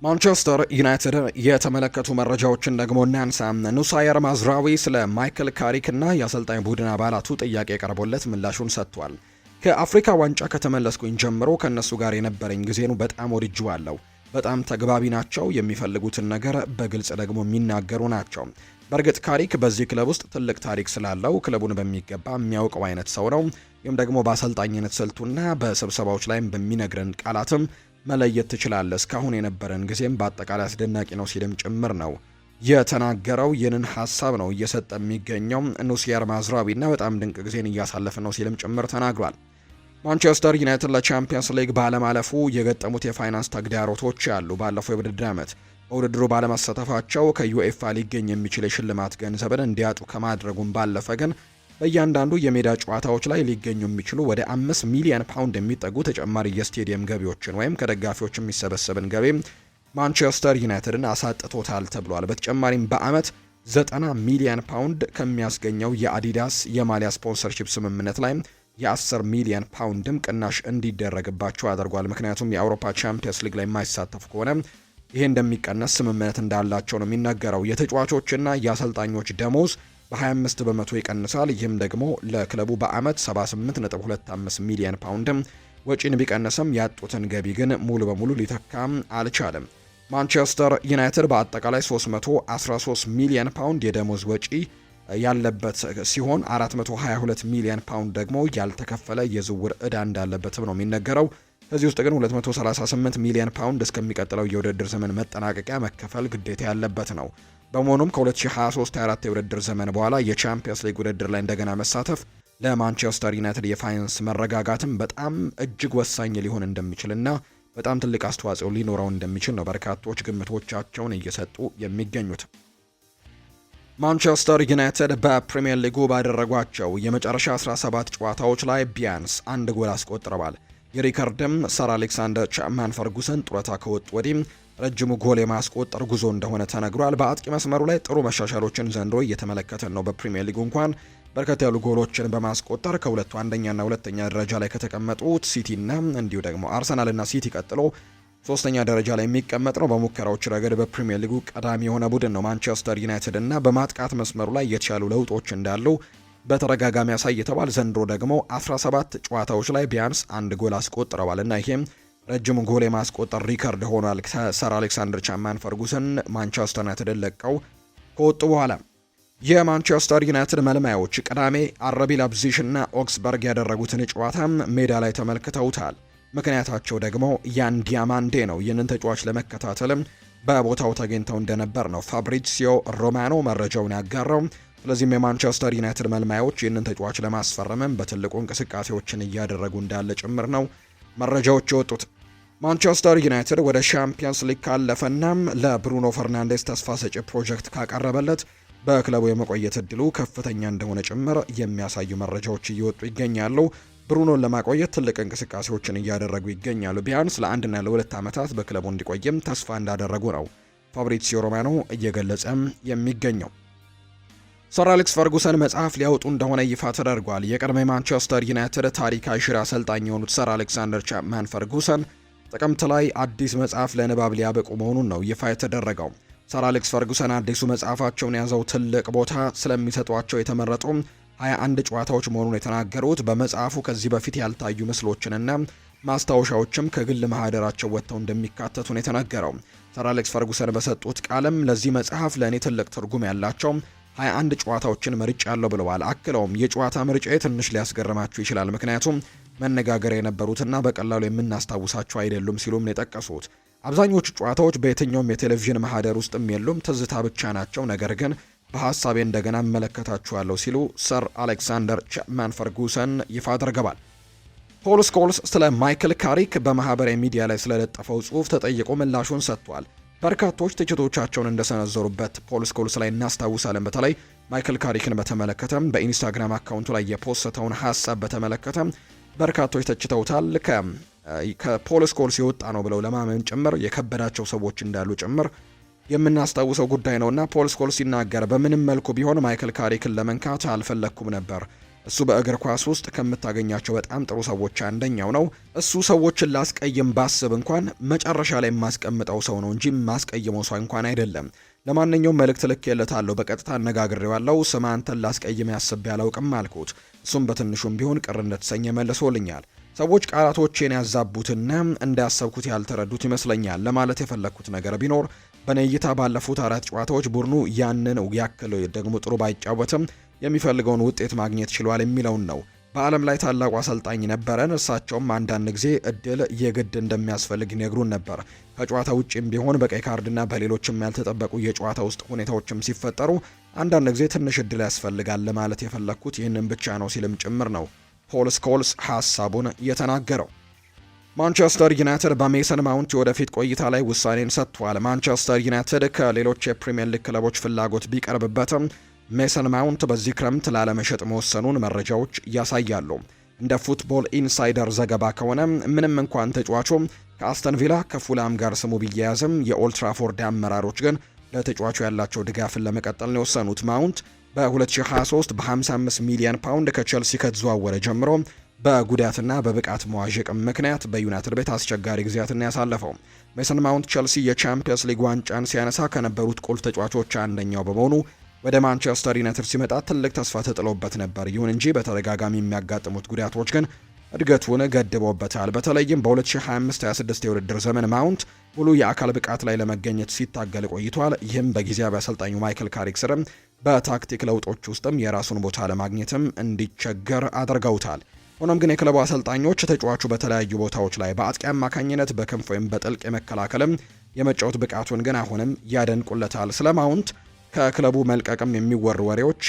ማንቸስተር ዩናይትድ የተመለከቱ መረጃዎችን ደግሞ እናንሳ። ኑሳየር ማዝራዊ ስለ ማይክል ካሪክ እና የአሰልጣኝ ቡድን አባላቱ ጥያቄ ቀርቦለት ምላሹን ሰጥቷል። ከአፍሪካ ዋንጫ ከተመለስኩኝ ጀምሮ ከእነሱ ጋር የነበረኝ ጊዜኑ በጣም ወድጄዋለሁ። በጣም ተግባቢ ናቸው። የሚፈልጉትን ነገር በግልጽ ደግሞ የሚናገሩ ናቸው። በእርግጥ ካሪክ በዚህ ክለብ ውስጥ ትልቅ ታሪክ ስላለው ክለቡን በሚገባ የሚያውቀው አይነት ሰው ነው። ይህም ደግሞ በአሰልጣኝነት ስልቱና በስብሰባዎች ላይም በሚነግረን ቃላትም መለየት ትችላለህ። እስካሁን የነበረን ጊዜም በአጠቃላይ አስደናቂ ነው ሲልም ጭምር ነው የተናገረው። ይህንን ሀሳብ ነው እየሰጠ የሚገኘው ኑሳየር ማዝራዊና በጣም ድንቅ ጊዜን እያሳለፈ ነው ሲልም ጭምር ተናግሯል። ማንቸስተር ዩናይትድ ለቻምፒየንስ ሊግ ባለማለፉ የገጠሙት የፋይናንስ ተግዳሮቶች አሉ። ባለፈው የውድድር ዓመት በውድድሩ ባለመሳተፋቸው ከዩኤፋ ሊገኝ የሚችል የሽልማት ገንዘብን እንዲያጡ ከማድረጉም ባለፈ ግን በእያንዳንዱ የሜዳ ጨዋታዎች ላይ ሊገኙ የሚችሉ ወደ 5 ሚሊዮን ፓውንድ የሚጠጉ ተጨማሪ የስቴዲየም ገቢዎችን ወይም ከደጋፊዎች የሚሰበሰብን ገቢ ማንቸስተር ዩናይትድን አሳጥቶታል ተብሏል። በተጨማሪም በአመት 90 ሚሊዮን ፓውንድ ከሚያስገኘው የአዲዳስ የማሊያ ስፖንሰርሺፕ ስምምነት ላይ የ10 ሚሊዮን ፓውንድም ቅናሽ እንዲደረግባቸው አድርጓል። ምክንያቱም የአውሮፓ ቻምፒየንስ ሊግ ላይ የማይሳተፉ ከሆነ ይሄ እንደሚቀነስ ስምምነት እንዳላቸው ነው የሚነገረው። የተጫዋቾችና የአሰልጣኞች ደሞዝ በ25 በመቶ ይቀንሳል። ይህም ደግሞ ለክለቡ በአመት 78.25 ሚሊዮን ፓውንድም ወጪን ቢቀንስም ያጡትን ገቢ ግን ሙሉ በሙሉ ሊተካም አልቻለም። ማንቸስተር ዩናይትድ በአጠቃላይ 313 ሚሊዮን ፓውንድ የደሞዝ ወጪ ያለበት ሲሆን 422 ሚሊዮን ፓውንድ ደግሞ ያልተከፈለ የዝውውር ዕዳ እንዳለበትም ነው የሚነገረው። ከዚህ ውስጥ ግን 238 ሚሊዮን ፓውንድ እስከሚቀጥለው የውድድር ዘመን መጠናቀቂያ መከፈል ግዴታ ያለበት ነው። በመሆኑም ከ2023/24 የውድድር ዘመን በኋላ የቻምፒየንስ ሊግ ውድድር ላይ እንደገና መሳተፍ ለማንቸስተር ዩናይትድ የፋይናንስ መረጋጋትም በጣም እጅግ ወሳኝ ሊሆን እንደሚችልና በጣም ትልቅ አስተዋጽኦ ሊኖረው እንደሚችል ነው በርካቶች ግምቶቻቸውን እየሰጡ የሚገኙት። ማንቸስተር ዩናይትድ በፕሪሚየር ሊጉ ባደረጓቸው የመጨረሻ 17 ጨዋታዎች ላይ ቢያንስ አንድ ጎል አስቆጥረዋል። የሪከርድም ሰር አሌክሳንደር ቻፕማን ፈርጉሰን ጡረታ ከወጡ ወዲህ ረጅሙ ጎል የማስቆጠር ጉዞ እንደሆነ ተነግሯል። በአጥቂ መስመሩ ላይ ጥሩ መሻሻሎችን ዘንድሮ እየተመለከተን ነው። በፕሪሚየር ሊጉ እንኳን በርከት ያሉ ጎሎችን በማስቆጠር ከሁለቱ አንደኛና ሁለተኛ ደረጃ ላይ ከተቀመጡት ሲቲና እንዲሁ ደግሞ አርሰናልና ሲቲ ቀጥሎ ሶስተኛ ደረጃ ላይ የሚቀመጥ ነው። በሙከራዎች ረገድ በፕሪሚየር ሊጉ ቀዳሚ የሆነ ቡድን ነው ማንቸስተር ዩናይትድ እና በማጥቃት መስመሩ ላይ የተሻሉ ለውጦች እንዳሉ በተደጋጋሚ አሳይተዋል። ዘንድሮ ደግሞ 17 ጨዋታዎች ላይ ቢያንስ አንድ ጎል አስቆጥረዋል እና ይሄም ረጅም ጎል የማስቆጠር ሪከርድ ሆኗል። ከሰር አሌክሳንደር ቻፕማን ፈርጉሰን ማንቸስተር ዩናይትድን ለቀው ከወጡ በኋላ የማንቸስተር ዩናይትድ መልማዮች ቅዳሜ አረቢ ላይፕዚግ እና ኦክስበርግ ያደረጉትን ጨዋታም ሜዳ ላይ ተመልክተውታል። ምክንያታቸው ደግሞ ያን ዲያማንዴ ነው። ይህንን ተጫዋች ለመከታተልም በቦታው ተገኝተው እንደነበር ነው ፋብሪዚዮ ሮማኖ መረጃውን ያጋራው። ስለዚህም የማንቸስተር ዩናይትድ መልማዮች ይህንን ተጫዋች ለማስፈረምም በትልቁ እንቅስቃሴዎችን እያደረጉ እንዳለ ጭምር ነው መረጃዎች የወጡት። ማንቸስተር ዩናይትድ ወደ ሻምፒየንስ ሊግ ካለፈናም ለብሩኖ ፈርናንዴስ ተስፋ ሰጪ ፕሮጀክት ካቀረበለት በክለቡ የመቆየት እድሉ ከፍተኛ እንደሆነ ጭምር የሚያሳዩ መረጃዎች እየወጡ ይገኛሉ። ብሩኖን ለማቆየት ትልቅ እንቅስቃሴዎችን እያደረጉ ይገኛሉ። ቢያንስ ለአንድና ለሁለት ዓመታት በክለቡ እንዲቆይም ተስፋ እንዳደረጉ ነው ፋብሪዚዮ ሮማኖ እየገለጸም የሚገኘው። ሰር አሌክስ ፈርጉሰን መጽሐፍ ሊያወጡ እንደሆነ ይፋ ተደርጓል። የቀድሞ ማንቸስተር ዩናይትድ ታሪካዊ ሽር አሰልጣኝ የሆኑት ሰር አሌክሳንደር ቻፕማን ፈርጉሰን ጥቅምት ላይ አዲስ መጽሐፍ ለንባብ ሊያበቁ መሆኑን ነው ይፋ የተደረገው። ሰር አሌክስ ፈርጉሰን አዲሱ መጽሐፋቸውን የያዘው ትልቅ ቦታ ስለሚሰጧቸው የተመረጡ 21 ጨዋታዎች መሆኑን የተናገሩት በመጽሐፉ ከዚህ በፊት ያልታዩ ምስሎችንና ማስታወሻዎችም ከግል ማህደራቸው ወጥተው እንደሚካተቱ ነው የተናገረው። ሰር አሌክስ ፈርጉሰን በሰጡት ቃልም ለዚህ መጽሐፍ ለእኔ ትልቅ ትርጉም ያላቸው 21 ጨዋታዎችን መርጫለሁ ብለዋል። አክለውም የጨዋታ ምርጫዬ ትንሽ ሊያስገርማችሁ ይችላል፣ ምክንያቱም መነጋገሪያ የነበሩትና በቀላሉ የምናስታውሳቸው አይደሉም ሲሉም ነው የጠቀሱት። አብዛኞቹ ጨዋታዎች በየትኛውም የቴሌቪዥን ማህደር ውስጥም የሉም፣ ትዝታ ብቻ ናቸው። ነገር ግን በሐሳቤ እንደገና እመለከታችኋለሁ ሲሉ ሰር አሌክሳንደር ቻፕማን ፈርጉሰን ይፋ አድርገዋል። ፖል ስኮልስ ስለ ማይክል ካሪክ በማህበራዊ ሚዲያ ላይ ስለለጠፈው ጽሑፍ ተጠይቆ ምላሹን ሰጥቷል። በርካቶች ትችቶቻቸውን እንደሰነዘሩበት ፖል ስኮልስ ላይ እናስታውሳለን። በተለይ ማይክል ካሪክን በተመለከተም በኢንስታግራም አካውንቱ ላይ የፖስተውን ሀሳብ በተመለከተ በርካቶች ተችተውታል። ከፖል ስኮልስ የወጣ ነው ብለው ለማመን ጭምር የከበዳቸው ሰዎች እንዳሉ ጭምር የምናስታውሰው ጉዳይ ነውና ፖል ስኮልስ ሲናገር በምንም መልኩ ቢሆን ማይክል ካሪክን ለመንካት አልፈለኩም ነበር። እሱ በእግር ኳስ ውስጥ ከምታገኛቸው በጣም ጥሩ ሰዎች አንደኛው ነው። እሱ ሰዎችን ላስቀይም ባስብ እንኳን መጨረሻ ላይ የማስቀምጠው ሰው ነው እንጂ ማስቀይመው ሰው እንኳን አይደለም። ለማንኛውም መልእክት ልኬለታለሁ፣ በቀጥታ አነጋግሬዋለሁ። ስማ አንተን ላስቀይም ያስቤ አላውቅም አልኩት። እሱም በትንሹም ቢሆን ቅር እንደተሰኘ መልሶልኛል። ሰዎች ቃላቶቼን ያዛቡትና እንዳያሰብኩት ያልተረዱት ይመስለኛል። ለማለት የፈለግኩት ነገር ቢኖር በኔ እይታ ባለፉት 4 ጨዋታዎች ቡድኑ ያንን ያክል ደግሞ ጥሩ ባይጫወትም የሚፈልገውን ውጤት ማግኘት ችሏል የሚለውን ነው። በዓለም ላይ ታላቁ አሰልጣኝ ነበረን። እሳቸውም አንዳንድ ጊዜ እድል የግድ እንደሚያስፈልግ ይነግሩን ነበር። ከጨዋታ ውጭም ቢሆን በቀይ ካርድና በሌሎችም ያልተጠበቁ የጨዋታ ውስጥ ሁኔታዎችም ሲፈጠሩ አንዳንድ ጊዜ ትንሽ እድል ያስፈልጋል። ለማለት የፈለግኩት ይህንን ብቻ ነው ሲልም ጭምር ነው ፖል ስኮልስ ሐሳቡን የተናገረው። ማንቸስተር ዩናይትድ በሜሰን ማውንት የወደፊት ቆይታ ላይ ውሳኔን ሰጥቷል። ማንቸስተር ዩናይትድ ከሌሎች የፕሪሚየር ሊግ ክለቦች ፍላጎት ቢቀርብበትም ሜሰን ማውንት በዚህ ክረምት ላለመሸጥ መወሰኑን መረጃዎች ያሳያሉ። እንደ ፉትቦል ኢንሳይደር ዘገባ ከሆነ ምንም እንኳን ተጫዋቹ ከአስተን ቪላ ከፉላም ጋር ስሙ ቢያያዝም የኦልትራፎርድ አመራሮች ግን ለተጫዋቹ ያላቸው ድጋፍን ለመቀጠል ነው የወሰኑት። ማውንት በ2023 በ55 ሚሊዮን ፓውንድ ከቼልሲ ከተዘዋወረ ጀምሮ በጉዳትና በብቃት መዋዠቅ ምክንያት በዩናይትድ ቤት አስቸጋሪ ጊዜያትን ያሳለፈው ሜሰን ማውንት ቼልሲ የቻምፒየንስ ሊግ ዋንጫን ሲያነሳ ከነበሩት ቁልፍ ተጫዋቾች አንደኛው በመሆኑ ወደ ማንቸስተር ዩናይትድ ሲመጣ ትልቅ ተስፋ ተጥሎበት ነበር። ይሁን እንጂ በተደጋጋሚ የሚያጋጥሙት ጉዳቶች ግን እድገቱን ገድበውበታል። በተለይም በ2025-26 የውድድር ዘመን ማውንት ሙሉ የአካል ብቃት ላይ ለመገኘት ሲታገል ቆይቷል። ይህም በጊዜያዊ አሰልጣኙ ማይክል ካሪክ ስርም በታክቲክ ለውጦች ውስጥም የራሱን ቦታ ለማግኘትም እንዲቸገር አድርገውታል። ሆኖም ግን የክለቡ አሰልጣኞች ተጫዋቹ በተለያዩ ቦታዎች ላይ በአጥቂ አማካኝነት በክንፍ ወይም በጥልቅ የመከላከልም የመጫወት ብቃቱን ግን አሁንም ያደንቁለታል። ስለ ማውንት ከክለቡ መልቀቅም የሚወሩ ወሬዎች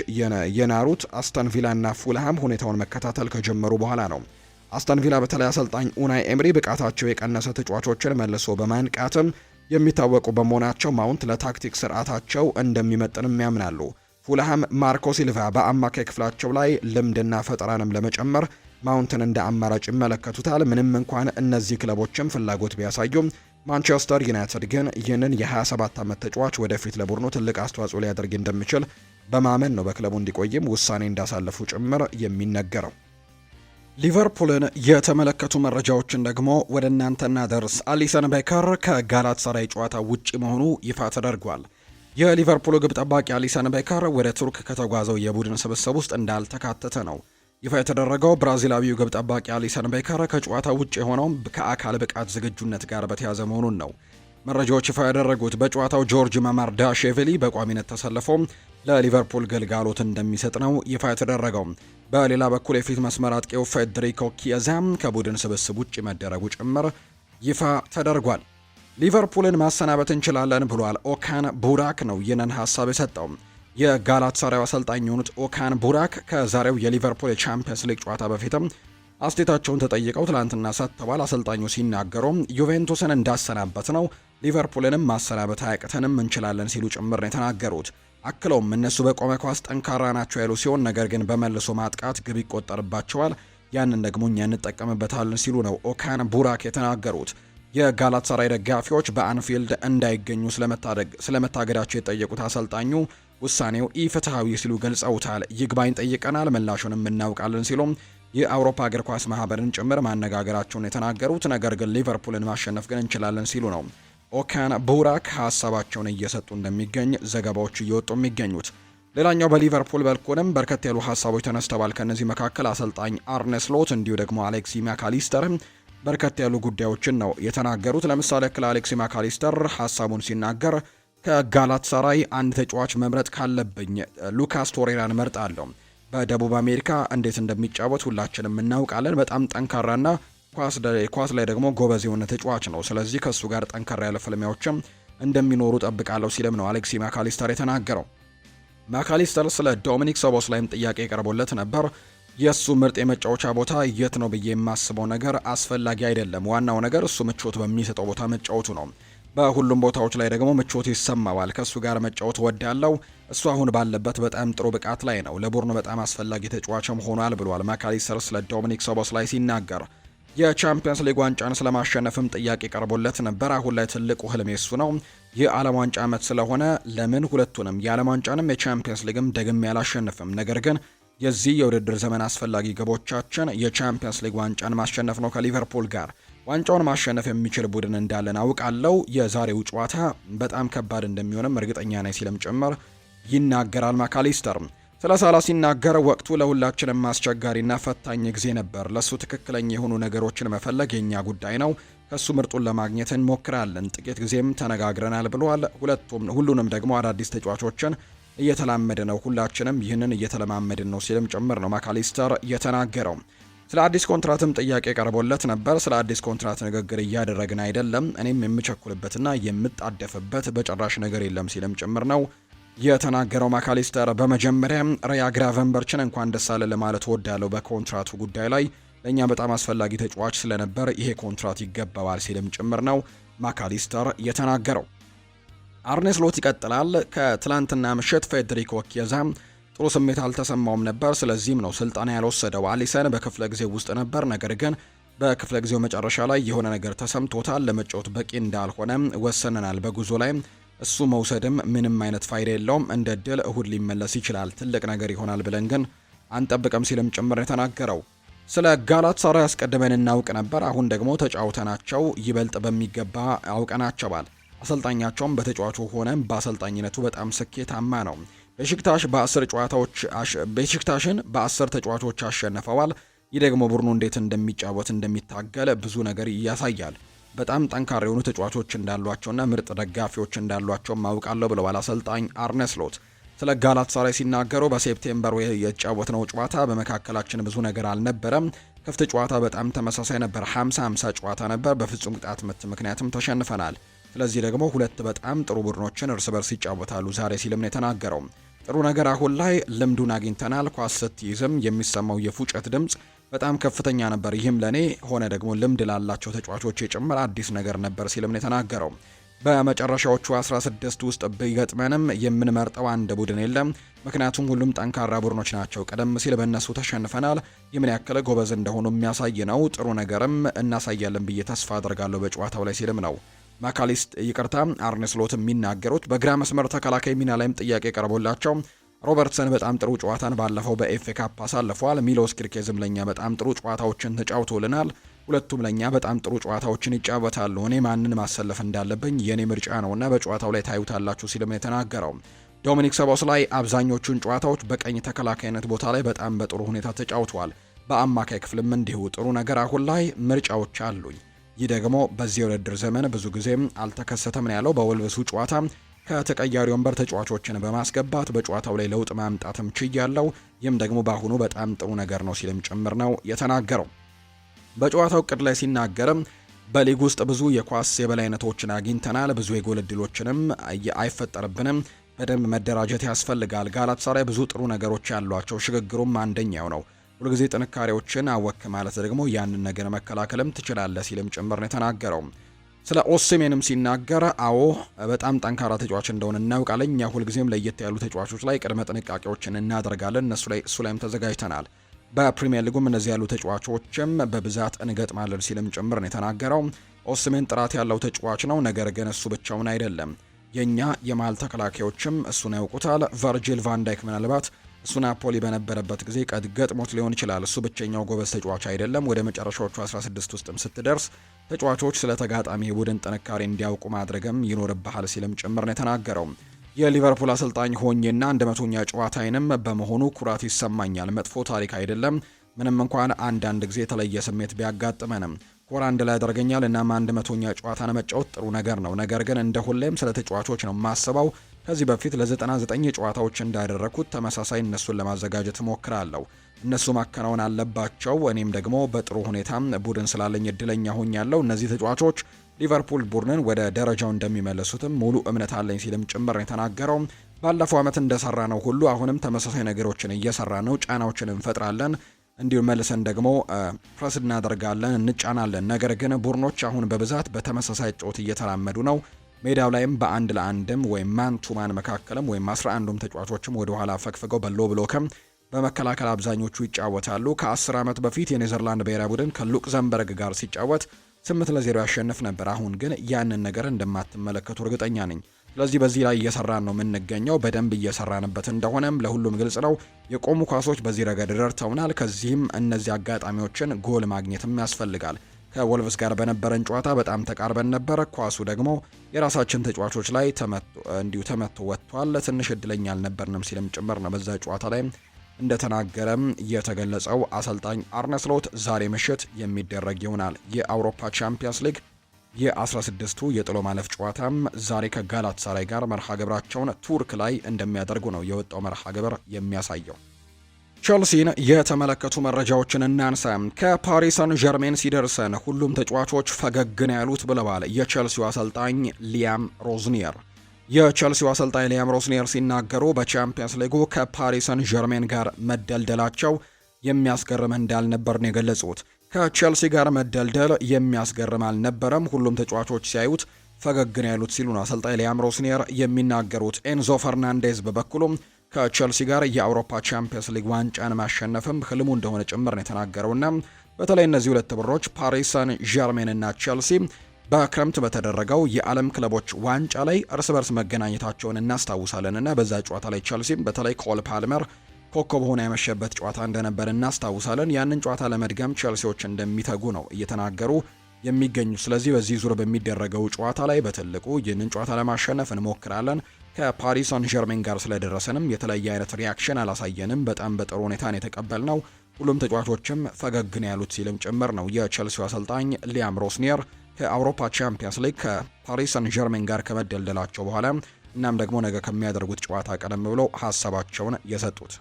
የናሩት አስተን ቪላ እና ፉልሃም ሁኔታውን መከታተል ከጀመሩ በኋላ ነው። አስተን ቪላ በተለይ አሰልጣኝ ኡናይ ኤምሪ ብቃታቸው የቀነሰ ተጫዋቾችን መልሶ በማንቃትም የሚታወቁ በመሆናቸው ማውንት ለታክቲክ ስርዓታቸው እንደሚመጥንም ያምናሉ። ፉልሃም ማርኮ ሲልቫ በአማካይ ክፍላቸው ላይ ልምድና ፈጠራንም ለመጨመር ማውንትን እንደ አማራጭ ይመለከቱታል። ምንም እንኳን እነዚህ ክለቦችም ፍላጎት ቢያሳዩም ማንቸስተር ዩናይትድ ግን ይህንን የ27 ዓመት ተጫዋች ወደፊት ለቡድኑ ትልቅ አስተዋጽኦ ሊያደርግ እንደሚችል በማመን ነው በክለቡ እንዲቆይም ውሳኔ እንዳሳለፉ ጭምር የሚነገረው። ሊቨርፑልን የተመለከቱ መረጃዎችን ደግሞ ወደ እናንተ እናደርስ። አሊሰን ቤከር ከጋላታሳራይ ጨዋታ ውጪ መሆኑ ይፋ ተደርጓል። የሊቨርፑል ግብ ጠባቂ አሊሰን ቤከር ወደ ቱርክ ከተጓዘው የቡድን ስብስብ ውስጥ እንዳልተካተተ ነው ይፋ የተደረገው። ብራዚላዊው ግብ ጠባቂ አሊሰን ቤከር ከጨዋታ ውጭ የሆነው ከአካል ብቃት ዝግጁነት ጋር በተያያዘ መሆኑን ነው መረጃዎች ይፋ ያደረጉት። በጨዋታው ጆርጅ ማማርዳሽቪሊ በቋሚነት ተሰልፎ ለሊቨርፑል ግልጋሎት እንደሚሰጥ ነው ይፋ የተደረገው። በሌላ በኩል የፊት መስመር አጥቂው ፌዴሪኮ ኪየዛም ከቡድን ስብስብ ውጭ መደረጉ ጭምር ይፋ ተደርጓል። ሊቨርፑልን ማሰናበት እንችላለን ብሏል ኦካን ቡራክ ነው ይህንን ሀሳብ የሰጠው። የጋላት ሰራዊ አሰልጣኝ የሆኑት ኦካን ቡራክ ከዛሬው የሊቨርፑል የቻምፒየንስ ሊግ ጨዋታ በፊትም አስቴታቸውን ተጠይቀው ትላንትና ሰጥተዋል። አሰልጣኙ ሲናገሩ ዩቬንቱስን እንዳሰናበት ነው ሊቨርፑልንም ማሰናበት አያቅተንም እንችላለን ሲሉ ጭምር ነው የተናገሩት። አክለውም እነሱ በቆመ ኳስ ጠንካራ ናቸው ያሉ ሲሆን ነገር ግን በመልሶ ማጥቃት ግብ ይቆጠርባቸዋል፣ ያንን ደግሞ እኛ እንጠቀምበታለን ሲሉ ነው ኦካን ቡራክ የተናገሩት። የጋላት ሰራይ ደጋፊዎች በአንፊልድ እንዳይገኙ ስለመታገዳቸው የጠየቁት አሰልጣኙ ውሳኔው ኢፍትሐዊ ሲሉ ገልጸውታል። ይግባኝ ጠይቀናል፣ ምላሹንም እናውቃለን ሲሉም የአውሮፓ እግር ኳስ ማህበርን ጭምር ማነጋገራቸውን የተናገሩት። ነገር ግን ሊቨርፑልን ማሸነፍ ግን እንችላለን ሲሉ ነው ኦካን ቡራክ ሀሳባቸውን እየሰጡ እንደሚገኝ ዘገባዎች እየወጡ የሚገኙት። ሌላኛው በሊቨርፑል በኩልም በርከት ያሉ ሀሳቦች ተነስተዋል። ከነዚህ መካከል አሰልጣኝ አርነ ስሎት እንዲሁ ደግሞ አሌክሲ ማካሊስተር በርከት ያሉ ጉዳዮችን ነው የተናገሩት። ለምሳሌ ያክል አሌክሲ ማካሊስተር ሀሳቡን ሲናገር ከጋላት ሰራይ አንድ ተጫዋች መምረጥ ካለብኝ ሉካስ ቶሬራን መርጣለሁ። በደቡብ አሜሪካ እንዴት እንደሚጫወት ሁላችንም እናውቃለን። በጣም ጠንካራና ኳስ ላይ ደግሞ ጎበዝ የሆነ ተጫዋች ነው። ስለዚህ ከእሱ ጋር ጠንካራ ያለ ፍልሚያዎችም እንደሚኖሩ ጠብቃለሁ ሲልም ነው አሌክሲ ማካሊስተር የተናገረው። ማካሊስተር ስለ ዶሚኒክ ሶቦስላይም ጥያቄ ቀርቦለት ነበር። የእሱ ምርጥ የመጫወቻ ቦታ የት ነው ብዬ የማስበው ነገር አስፈላጊ አይደለም። ዋናው ነገር እሱ ምቾት በሚሰጠው ቦታ መጫወቱ ነው። በሁሉም ቦታዎች ላይ ደግሞ ምቾት ይሰማዋል። ከእሱ ጋር መጫወት ወዳለው እሱ አሁን ባለበት በጣም ጥሩ ብቃት ላይ ነው። ለቡድኑ በጣም አስፈላጊ ተጫዋችም ሆኗል ብሏል ማካሊስተር ስለ ዶሚኒክ ሶቦስላይ ሲናገር። የቻምፒየንስ ሊግ ዋንጫን ስለማሸነፍም ጥያቄ ቀርቦለት ነበር። አሁን ላይ ትልቁ ህልሜ እሱ ነው። የዓለም ዋንጫ ዓመት ስለሆነ ለምን ሁለቱንም የዓለም ዋንጫንም የቻምፒየንስ ሊግም ደግሜ አላሸንፍም። ነገር ግን የዚህ የውድድር ዘመን አስፈላጊ ግቦቻችን የቻምፒየንስ ሊግ ዋንጫን ማሸነፍ ነው። ከሊቨርፑል ጋር ዋንጫውን ማሸነፍ የሚችል ቡድን እንዳለን አውቃለሁ። የዛሬው ጨዋታ በጣም ከባድ እንደሚሆንም እርግጠኛ ነኝ ሲልም ጭምር ይናገራል ማካሊስተር። ስለ ሳላ ሲናገር ወቅቱ ለሁላችንም አስቸጋሪና ፈታኝ ጊዜ ነበር። ለሱ ትክክለኛ የሆኑ ነገሮችን መፈለግ የኛ ጉዳይ ነው። ከሱ ምርጡን ለማግኘት እንሞክራለን። ጥቂት ጊዜም ተነጋግረናል ብሏል። ሁሉንም ደግሞ አዳዲስ ተጫዋቾችን እየተላመደ ነው። ሁላችንም ይህንን እየተለማመድን ነው ሲልም ጭምር ነው ማካሊስተር የተናገረው። ስለ አዲስ ኮንትራትም ጥያቄ ቀርቦለት ነበር። ስለ አዲስ ኮንትራት ንግግር እያደረግን አይደለም። እኔም የምቸኩልበትና የምጣደፍበት በጭራሽ ነገር የለም ሲልም ጭምር ነው የተናገረው ማካሊስተር። በመጀመሪያ ሪያ ግራቨንበርችን እንኳን ደስ አለ ለማለት እወዳለሁ። በኮንትራቱ ጉዳይ ላይ ለእኛ በጣም አስፈላጊ ተጫዋች ስለነበር ይሄ ኮንትራት ይገባዋል ሲልም ጭምር ነው ማካሊስተር የተናገረው። አርነ ስሎት ይቀጥላል። ከትላንትና ምሽት ፌዴሪኮ ኪየዛ ጥሩ ስሜት አልተሰማውም ነበር። ስለዚህም ነው ስልጠና ያልወሰደው። አሊሰን በክፍለ ጊዜው ውስጥ ነበር፣ ነገር ግን በክፍለ ጊዜው መጨረሻ ላይ የሆነ ነገር ተሰምቶታል። ለመጫወት በቂ እንዳልሆነ ወሰነናል። በጉዞ ላይ እሱ መውሰድም ምንም አይነት ፋይዳ የለውም። እንደ ድል እሁድ ሊመለስ ይችላል። ትልቅ ነገር ይሆናል ብለን ግን አንጠብቅም ሲልም ጭምር የተናገረው። ስለ ጋላት ሰራይ አስቀድመን እናውቅ ነበር። አሁን ደግሞ ተጫውተናቸው ይበልጥ በሚገባ አውቀናቸዋል። አሰልጣኛቸውም በተጫዋቹ ሆነ በአሰልጣኝነቱ በጣም ስኬታማ ነው። ቤሽክታሽን በ10 ተጫዋቾች አሸንፈዋል። ይህ ደግሞ ቡድኑ እንዴት እንደሚጫወት እንደሚታገል ብዙ ነገር ያሳያል። በጣም ጠንካራ የሆኑ ተጫዋቾች እንዳሏቸውና ምርጥ ደጋፊዎች እንዳሏቸው ማውቃለሁ ብለዋል አሰልጣኝ አርነ ስሎት። ስለ ጋላት ሰራይ ሲናገሩ በሴፕቴምበር የተጫወትነው ጨዋታ በመካከላችን ብዙ ነገር አልነበረም። ክፍት ጨዋታ በጣም ተመሳሳይ ነበር። 50-50 ጨዋታ ነበር። በፍጹም ቅጣት ምት ምክንያትም ተሸንፈናል። ስለዚህ ደግሞ ሁለት በጣም ጥሩ ቡድኖችን እርስ በርስ ይጫወታሉ ዛሬ ሲልም ነው የተናገረው። ጥሩ ነገር አሁን ላይ ልምዱን አግኝተናል። ኳስ ስትይዝም የሚሰማው የፉጨት ድምፅ በጣም ከፍተኛ ነበር። ይህም ለኔ ሆነ ደግሞ ልምድ ላላቸው ተጫዋቾች የጭምር አዲስ ነገር ነበር ሲልም ነው የተናገረው። በመጨረሻዎቹ 16 ውስጥ ቢገጥመንም የምንመርጠው አንድ ቡድን የለም፣ ምክንያቱም ሁሉም ጠንካራ ቡድኖች ናቸው። ቀደም ሲል በእነሱ ተሸንፈናል። የምን ያክል ጎበዝ እንደሆኑ የሚያሳይ ነው። ጥሩ ነገርም እናሳያለን ብዬ ተስፋ አደርጋለሁ በጨዋታው ላይ ሲልም ነው አርነ ስሎት የሚናገሩት። በግራ መስመር ተከላካይ ሚና ላይም ጥያቄ ቀርቦላቸው ሮበርትሰን በጣም ጥሩ ጨዋታን ባለፈው በኤፍኤ ካፕ አሳልፏል። ሚሎስ ኪርኬዝም ለኛ በጣም ጥሩ ጨዋታዎችን ተጫውቶልናል። ሁለቱም ለኛ በጣም ጥሩ ጨዋታዎችን ይጫወታሉ። እኔ ማንን ማሰለፍ እንዳለብኝ የኔ ምርጫ ነውና በጨዋታው ላይ ታዩታላችሁ ሲልም ነው የተናገረው። ዶሚኒክ ሰቦስላይ አብዛኞቹን ጨዋታዎች በቀኝ ተከላካይነት ቦታ ላይ በጣም በጥሩ ሁኔታ ተጫውቷል። በአማካይ ክፍልም እንዲሁ ጥሩ ነገር አሁን ላይ ምርጫዎች አሉኝ። ይህ ደግሞ በዚህ የውድድር ዘመን ብዙ ጊዜም አልተከሰተም ነው ያለው። በወልቭሱ ጨዋታ ከተቀያሪ ወንበር ተጫዋቾችን በማስገባት በጨዋታው ላይ ለውጥ ማምጣትም ችያለው። ይህም ደግሞ በአሁኑ በጣም ጥሩ ነገር ነው ሲልም ጭምር ነው የተናገረው። በጨዋታው እቅድ ላይ ሲናገርም በሊግ ውስጥ ብዙ የኳስ የበላይነቶችን አግኝተናል። ብዙ የጎል ዕድሎችንም አይፈጠርብንም። በደንብ መደራጀት ያስፈልጋል። ጋላታሳራይ ብዙ ጥሩ ነገሮች ያሏቸው፣ ሽግግሩም አንደኛው ነው። ሁልጊዜ ጥንካሬዎችን አወክ ማለት ደግሞ ያንን ነገር መከላከልም ትችላለህ ሲልም ጭምር ነው የተናገረው። ስለ ኦሲሜንም ሲናገር አዎ በጣም ጠንካራ ተጫዋች እንደሆነ እናውቃለን። እኛ ሁልጊዜም ለየት ያሉ ተጫዋቾች ላይ ቅድመ ጥንቃቄዎችን እናደርጋለን። እሱ ላይም ተዘጋጅተናል። በፕሪሚየር ሊጉም እነዚህ ያሉ ተጫዋቾችም በብዛት እንገጥማለን ሲልም ጭምር ነው የተናገረው። ኦሲሜን ጥራት ያለው ተጫዋች ነው፣ ነገር ግን እሱ ብቻውን አይደለም። የኛ የመሃል ተከላካዮችም እሱን ያውቁታል። ቨርጂል ቫን ዳይክ ምናልባት እሱ ናፖሊ በነበረበት ጊዜ ገጥሞት ሊሆን ይችላል። እሱ ብቸኛው ጎበዝ ተጫዋች አይደለም። ወደ መጨረሻዎቹ 16 ውስጥም ስትደርስ ተጫዋቾች ስለ ተጋጣሚ የቡድን ጥንካሬ እንዲያውቁ ማድረግም ይኖርብሃል ሲልም ጭምር ነው የተናገረው። የሊቨርፑል አሰልጣኝ ሆኜና 100ኛ ጨዋታዬንም በመሆኑ ኩራት ይሰማኛል። መጥፎ ታሪክ አይደለም። ምንም እንኳን አንዳንድ ጊዜ የተለየ ስሜት ቢያጋጥመንም ኮራ ላይ ያደርገኛል። እናም 100ኛ ጨዋታን መጫወት ጥሩ ነገር ነው። ነገር ግን እንደ ሁሌም ስለ ተጫዋቾች ነው ማስበው። ከዚህ በፊት ለ99 ጨዋታዎች እንዳደረኩት ተመሳሳይ እነሱን ለማዘጋጀት እሞክራለሁ። እነሱ ማከናወን አለባቸው። እኔም ደግሞ በጥሩ ሁኔታ ቡድን ስላለኝ እድለኛ ሆኛለሁ። እነዚህ ተጫዋቾች ሊቨርፑል ቡድንን ወደ ደረጃው እንደሚመለሱትም ሙሉ እምነት አለኝ ሲልም ጭምር ነው የተናገረው። ባለፈው ዓመት እንደሰራ ነው ሁሉ አሁንም ተመሳሳይ ነገሮችን እየሰራ ነው። ጫናዎችን እንፈጥራለን፣ እንዲሁም መልሰን ደግሞ ፕረስ እናደርጋለን፣ እንጫናለን። ነገር ግን ቡድኖች አሁን በብዛት በተመሳሳይ ጨዋታ እየተራመዱ ነው። ሜዳው ላይም በአንድ ለአንድም ወይም ማን ቱ ማን መካከልም ወይም 11ዱም ተጫዋቾችም ወደ ኋላ ፈግፍገው በሎ ብሎክም በመከላከል አብዛኞቹ ይጫወታሉ። ከ10 ዓመት በፊት የኔዘርላንድ ብሔራዊ ቡድን ከሉክዘምበርግ ጋር ሲጫወት 8-0 ያሸንፍ ነበር። አሁን ግን ያንን ነገር እንደማትመለከቱ እርግጠኛ ነኝ። ስለዚህ በዚህ ላይ እየሰራን ነው የምንገኘው። በደንብ እየሰራንበት እንደሆነም ለሁሉም ግልጽ ነው። የቆሙ ኳሶች በዚህ ረገድ ረድተውናል። ከዚህም እነዚህ አጋጣሚዎችን ጎል ማግኘትም ያስፈልጋል። ከወልቭስ ጋር በነበረን ጨዋታ በጣም ተቃርበን ነበር። ኳሱ ደግሞ የራሳችን ተጫዋቾች ላይ ተመቶ ወጥቷል። ትንሽ እድለኛ አልነበርንም ሲልም ጭምር ነው በዛ ጨዋታ ላይ እንደተናገረም የተገለጸው። አሰልጣኝ አርነ ስሎት ዛሬ ምሽት የሚደረግ ይሆናል። የአውሮፓ ቻምፒየንስ ሊግ የ16ቱ የጥሎ ማለፍ ጨዋታም ዛሬ ከጋላታሳራይ ጋር መርሃ ግብራቸውን ቱርክ ላይ እንደሚያደርጉ ነው የወጣው መርሃ ግብር የሚያሳየው። ቸልሲን የተመለከቱ መረጃዎችን እናንሳ። ከፓሪስ ሰን ዠርሜን ሲደርሰን ሁሉም ተጫዋቾች ፈገግን ያሉት ብለዋል የቸልሲው አሰልጣኝ ሊያም ሮዝኒየር። የቸልሲው አሰልጣኝ ሊያም ሮዝኒየር ሲናገሩ በቻምፒየንስ ሊጉ ከፓሪስ ሰን ዠርሜን ጋር መደልደላቸው የሚያስገርም እንዳልነበር ነው የገለጹት። ከቸልሲ ጋር መደልደል የሚያስገርም አልነበረም፣ ሁሉም ተጫዋቾች ሲያዩት ፈገግን ያሉት ሲሉ ነው አሰልጣኝ ሊያም ሮዝኒየር የሚናገሩት። ኤንዞ ፈርናንዴዝ በበኩሉም ከቸልሲ ጋር የአውሮፓ ቻምፒየንስ ሊግ ዋንጫን ማሸነፍም ህልሙ እንደሆነ ጭምር ነው የተናገረውና በተለይ እነዚህ ሁለት ብሮች ፓሪስ ሰን ዠርሜን እና ቸልሲ በክረምት በተደረገው የዓለም ክለቦች ዋንጫ ላይ እርስ በርስ መገናኘታቸውን እናስታውሳለን እና በዛ ጨዋታ ላይ ቸልሲም በተለይ ኮል ፓልመር ኮከብ ሆኖ ያመሸበት ጨዋታ እንደነበር እናስታውሳለን። ያንን ጨዋታ ለመድገም ቸልሲዎች እንደሚተጉ ነው እየተናገሩ የሚገኙ። ስለዚህ በዚህ ዙር በሚደረገው ጨዋታ ላይ በትልቁ ይህንን ጨዋታ ለማሸነፍ እንሞክራለን። ከፓሪስ ሰን ዠርሜን ጋር ስለደረሰንም የተለየ አይነት ሪያክሽን አላሳየንም። በጣም በጥሩ ሁኔታ ነው የተቀበልነው። ሁሉም ተጫዋቾችም ፈገግን ያሉት ሲልም ጭምር ነው የቸልሲው አሰልጣኝ ሊያም ሮዝኒየር ከአውሮፓ ቻምፒየንስ ሊግ ከፓሪስ ሰን ዠርሜን ጋር ከመደልደላቸው በኋላ እናም ደግሞ ነገ ከሚያደርጉት ጨዋታ ቀደም ብለው ሀሳባቸውን የሰጡት።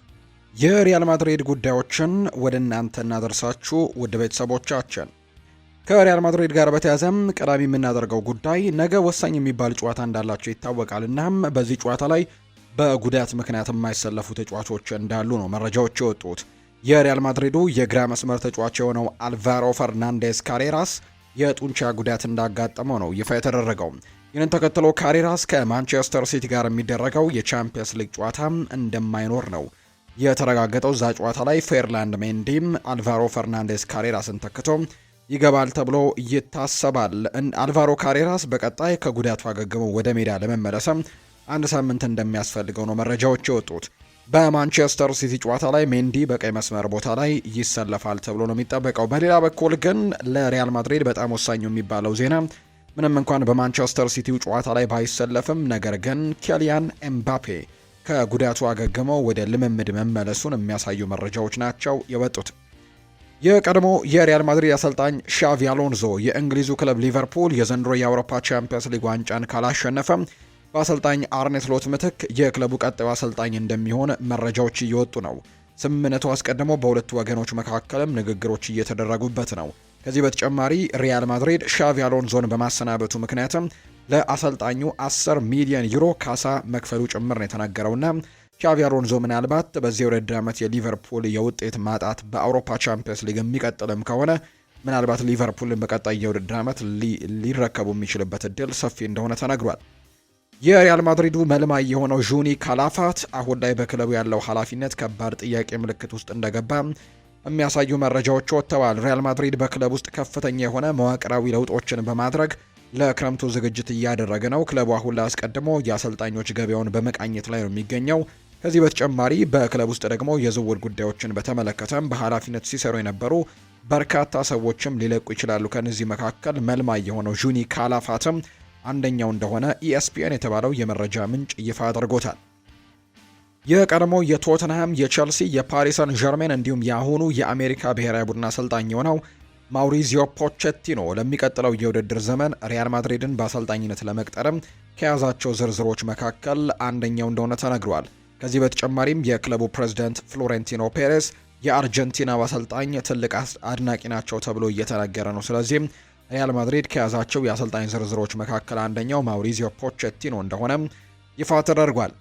የሪያል ማድሪድ ጉዳዮችን ወደ እናንተ እናደርሳችሁ ውድ ቤተሰቦቻችን። ከሪያል ማድሪድ ጋር በተያዘም ቀዳሚ የምናደርገው ጉዳይ ነገ ወሳኝ የሚባል ጨዋታ እንዳላቸው ይታወቃል። እናም በዚህ ጨዋታ ላይ በጉዳት ምክንያት የማይሰለፉ ተጫዋቾች እንዳሉ ነው መረጃዎች የወጡት። የሪያል ማድሪዱ የግራ መስመር ተጫዋች የሆነው አልቫሮ ፈርናንዴስ ካሬራስ የጡንቻ ጉዳት እንዳጋጠመው ነው ይፋ የተደረገው። ይህንን ተከትሎ ካሬራስ ከማንቸስተር ሲቲ ጋር የሚደረገው የቻምፒየንስ ሊግ ጨዋታ እንደማይኖር ነው የተረጋገጠው። እዛ ጨዋታ ላይ ፌርላንድ ሜንዲም አልቫሮ ፈርናንዴስ ካሬራስን ተክቶ ይገባል ተብሎ ይታሰባል። አልቫሮ ካሬራስ በቀጣይ ከጉዳቱ አገግሞ ወደ ሜዳ ለመመለስም አንድ ሳምንት እንደሚያስፈልገው ነው መረጃዎች የወጡት። በማንቸስተር ሲቲ ጨዋታ ላይ ሜንዲ በቀይ መስመር ቦታ ላይ ይሰለፋል ተብሎ ነው የሚጠበቀው። በሌላ በኩል ግን ለሪያል ማድሪድ በጣም ወሳኙ የሚባለው ዜና ምንም እንኳን በማንቸስተር ሲቲው ጨዋታ ላይ ባይሰለፍም፣ ነገር ግን ኪሊያን ኤምባፔ ከጉዳቱ አገግመው ወደ ልምምድ መመለሱን የሚያሳዩ መረጃዎች ናቸው የወጡት። የቀድሞ የሪያል ማድሪድ አሰልጣኝ ሻቪ አሎንዞ የእንግሊዙ ክለብ ሊቨርፑል የዘንድሮ የአውሮፓ ቻምፒየንስ ሊግ ዋንጫን ካላሸነፈ በአሰልጣኝ አርኔ ስሎት ምትክ የክለቡ ቀጣዩ አሰልጣኝ እንደሚሆን መረጃዎች እየወጡ ነው። ስምምነቱ አስቀድሞ በሁለቱ ወገኖች መካከልም ንግግሮች እየተደረጉበት ነው። ከዚህ በተጨማሪ ሪያል ማድሪድ ሻቪ አሎንዞን በማሰናበቱ ምክንያትም ለአሰልጣኙ 10 ሚሊዮን ዩሮ ካሳ መክፈሉ ጭምር ነው የተናገረውና ሻቪ አሎንዞ ምናልባት በዚህ የውድድር ዓመት የሊቨርፑል የውጤት ማጣት በአውሮፓ ቻምፒየንስ ሊግ የሚቀጥልም ከሆነ ምናልባት ሊቨርፑልን በቀጣይ የውድድር ዓመት ሊረከቡ የሚችልበት እድል ሰፊ እንደሆነ ተነግሯል። የሪያል ማድሪዱ መልማይ የሆነው ዡኒ ካላፋት አሁን ላይ በክለቡ ያለው ኃላፊነት ከባድ ጥያቄ ምልክት ውስጥ እንደገባ የሚያሳዩ መረጃዎች ወጥተዋል። ሪያል ማድሪድ በክለብ ውስጥ ከፍተኛ የሆነ መዋቅራዊ ለውጦችን በማድረግ ለክረምቱ ዝግጅት እያደረገ ነው። ክለቡ አሁን ላይ አስቀድሞ የአሰልጣኞች ገበያውን በመቃኘት ላይ ነው የሚገኘው። ከዚህ በተጨማሪ በክለብ ውስጥ ደግሞ የዝውውር ጉዳዮችን በተመለከተም በኃላፊነት ሲሰሩ የነበሩ በርካታ ሰዎችም ሊለቁ ይችላሉ። ከነዚህ መካከል መልማይ የሆነው ዡኒ ካላፋትም አንደኛው እንደሆነ ኢኤስፒኤን የተባለው የመረጃ ምንጭ ይፋ አድርጎታል። የቀድሞ የቶተንሃም፣ የቼልሲ፣ የፓሪሰን ዠርሜን እንዲሁም የአሁኑ የአሜሪካ ብሔራዊ ቡድን አሰልጣኝ የሆነው ማውሪዚዮ ፖቼቲኖ ለሚቀጥለው የውድድር ዘመን ሪያል ማድሪድን በአሰልጣኝነት ለመቅጠርም ከያዛቸው ዝርዝሮች መካከል አንደኛው እንደሆነ ተነግሯል። ከዚህ በተጨማሪም የክለቡ ፕሬዝዳንት ፍሎሬንቲኖ ፔሬስ የአርጀንቲናው አሰልጣኝ ትልቅ አድናቂ ናቸው ተብሎ እየተነገረ ነው። ስለዚህም ሪያል ማድሪድ ከያዛቸው የአሰልጣኝ ዝርዝሮች መካከል አንደኛው ማውሪዚዮ ፖቼቲኖ እንደሆነ ይፋ ተደርጓል።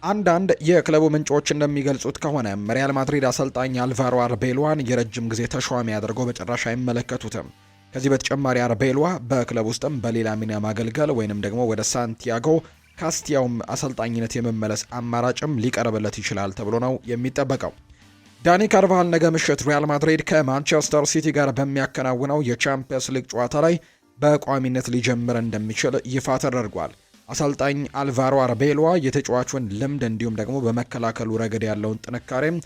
አንዳንድ የክለቡ ምንጮች እንደሚገልጹት ከሆነ ሪያል ማድሪድ አሰልጣኝ አልቫሮ አርቤሎዋን የረጅም ጊዜ ተሿሚ አድርገው በጭራሽ አይመለከቱትም። ከዚህ በተጨማሪ አርቤሎዋ በክለብ ውስጥም በሌላ ሚና ማገልገል ወይንም ደግሞ ወደ ሳንቲያጎ ካስቲያውም አሰልጣኝነት የመመለስ አማራጭም ሊቀርብለት ይችላል ተብሎ ነው የሚጠበቀው። ዳኒ ካርቫሃል ነገ ምሽት ሪያል ማድሪድ ከማንቸስተር ሲቲ ጋር በሚያከናውነው የቻምፒየንስ ሊግ ጨዋታ ላይ በቋሚነት ሊጀምር እንደሚችል ይፋ ተደርጓል። አሰልጣኝ አልቫሮ አርቤሎዋ የተጫዋቹን ልምድ እንዲሁም ደግሞ በመከላከሉ ረገድ ያለውን ጥንካሬም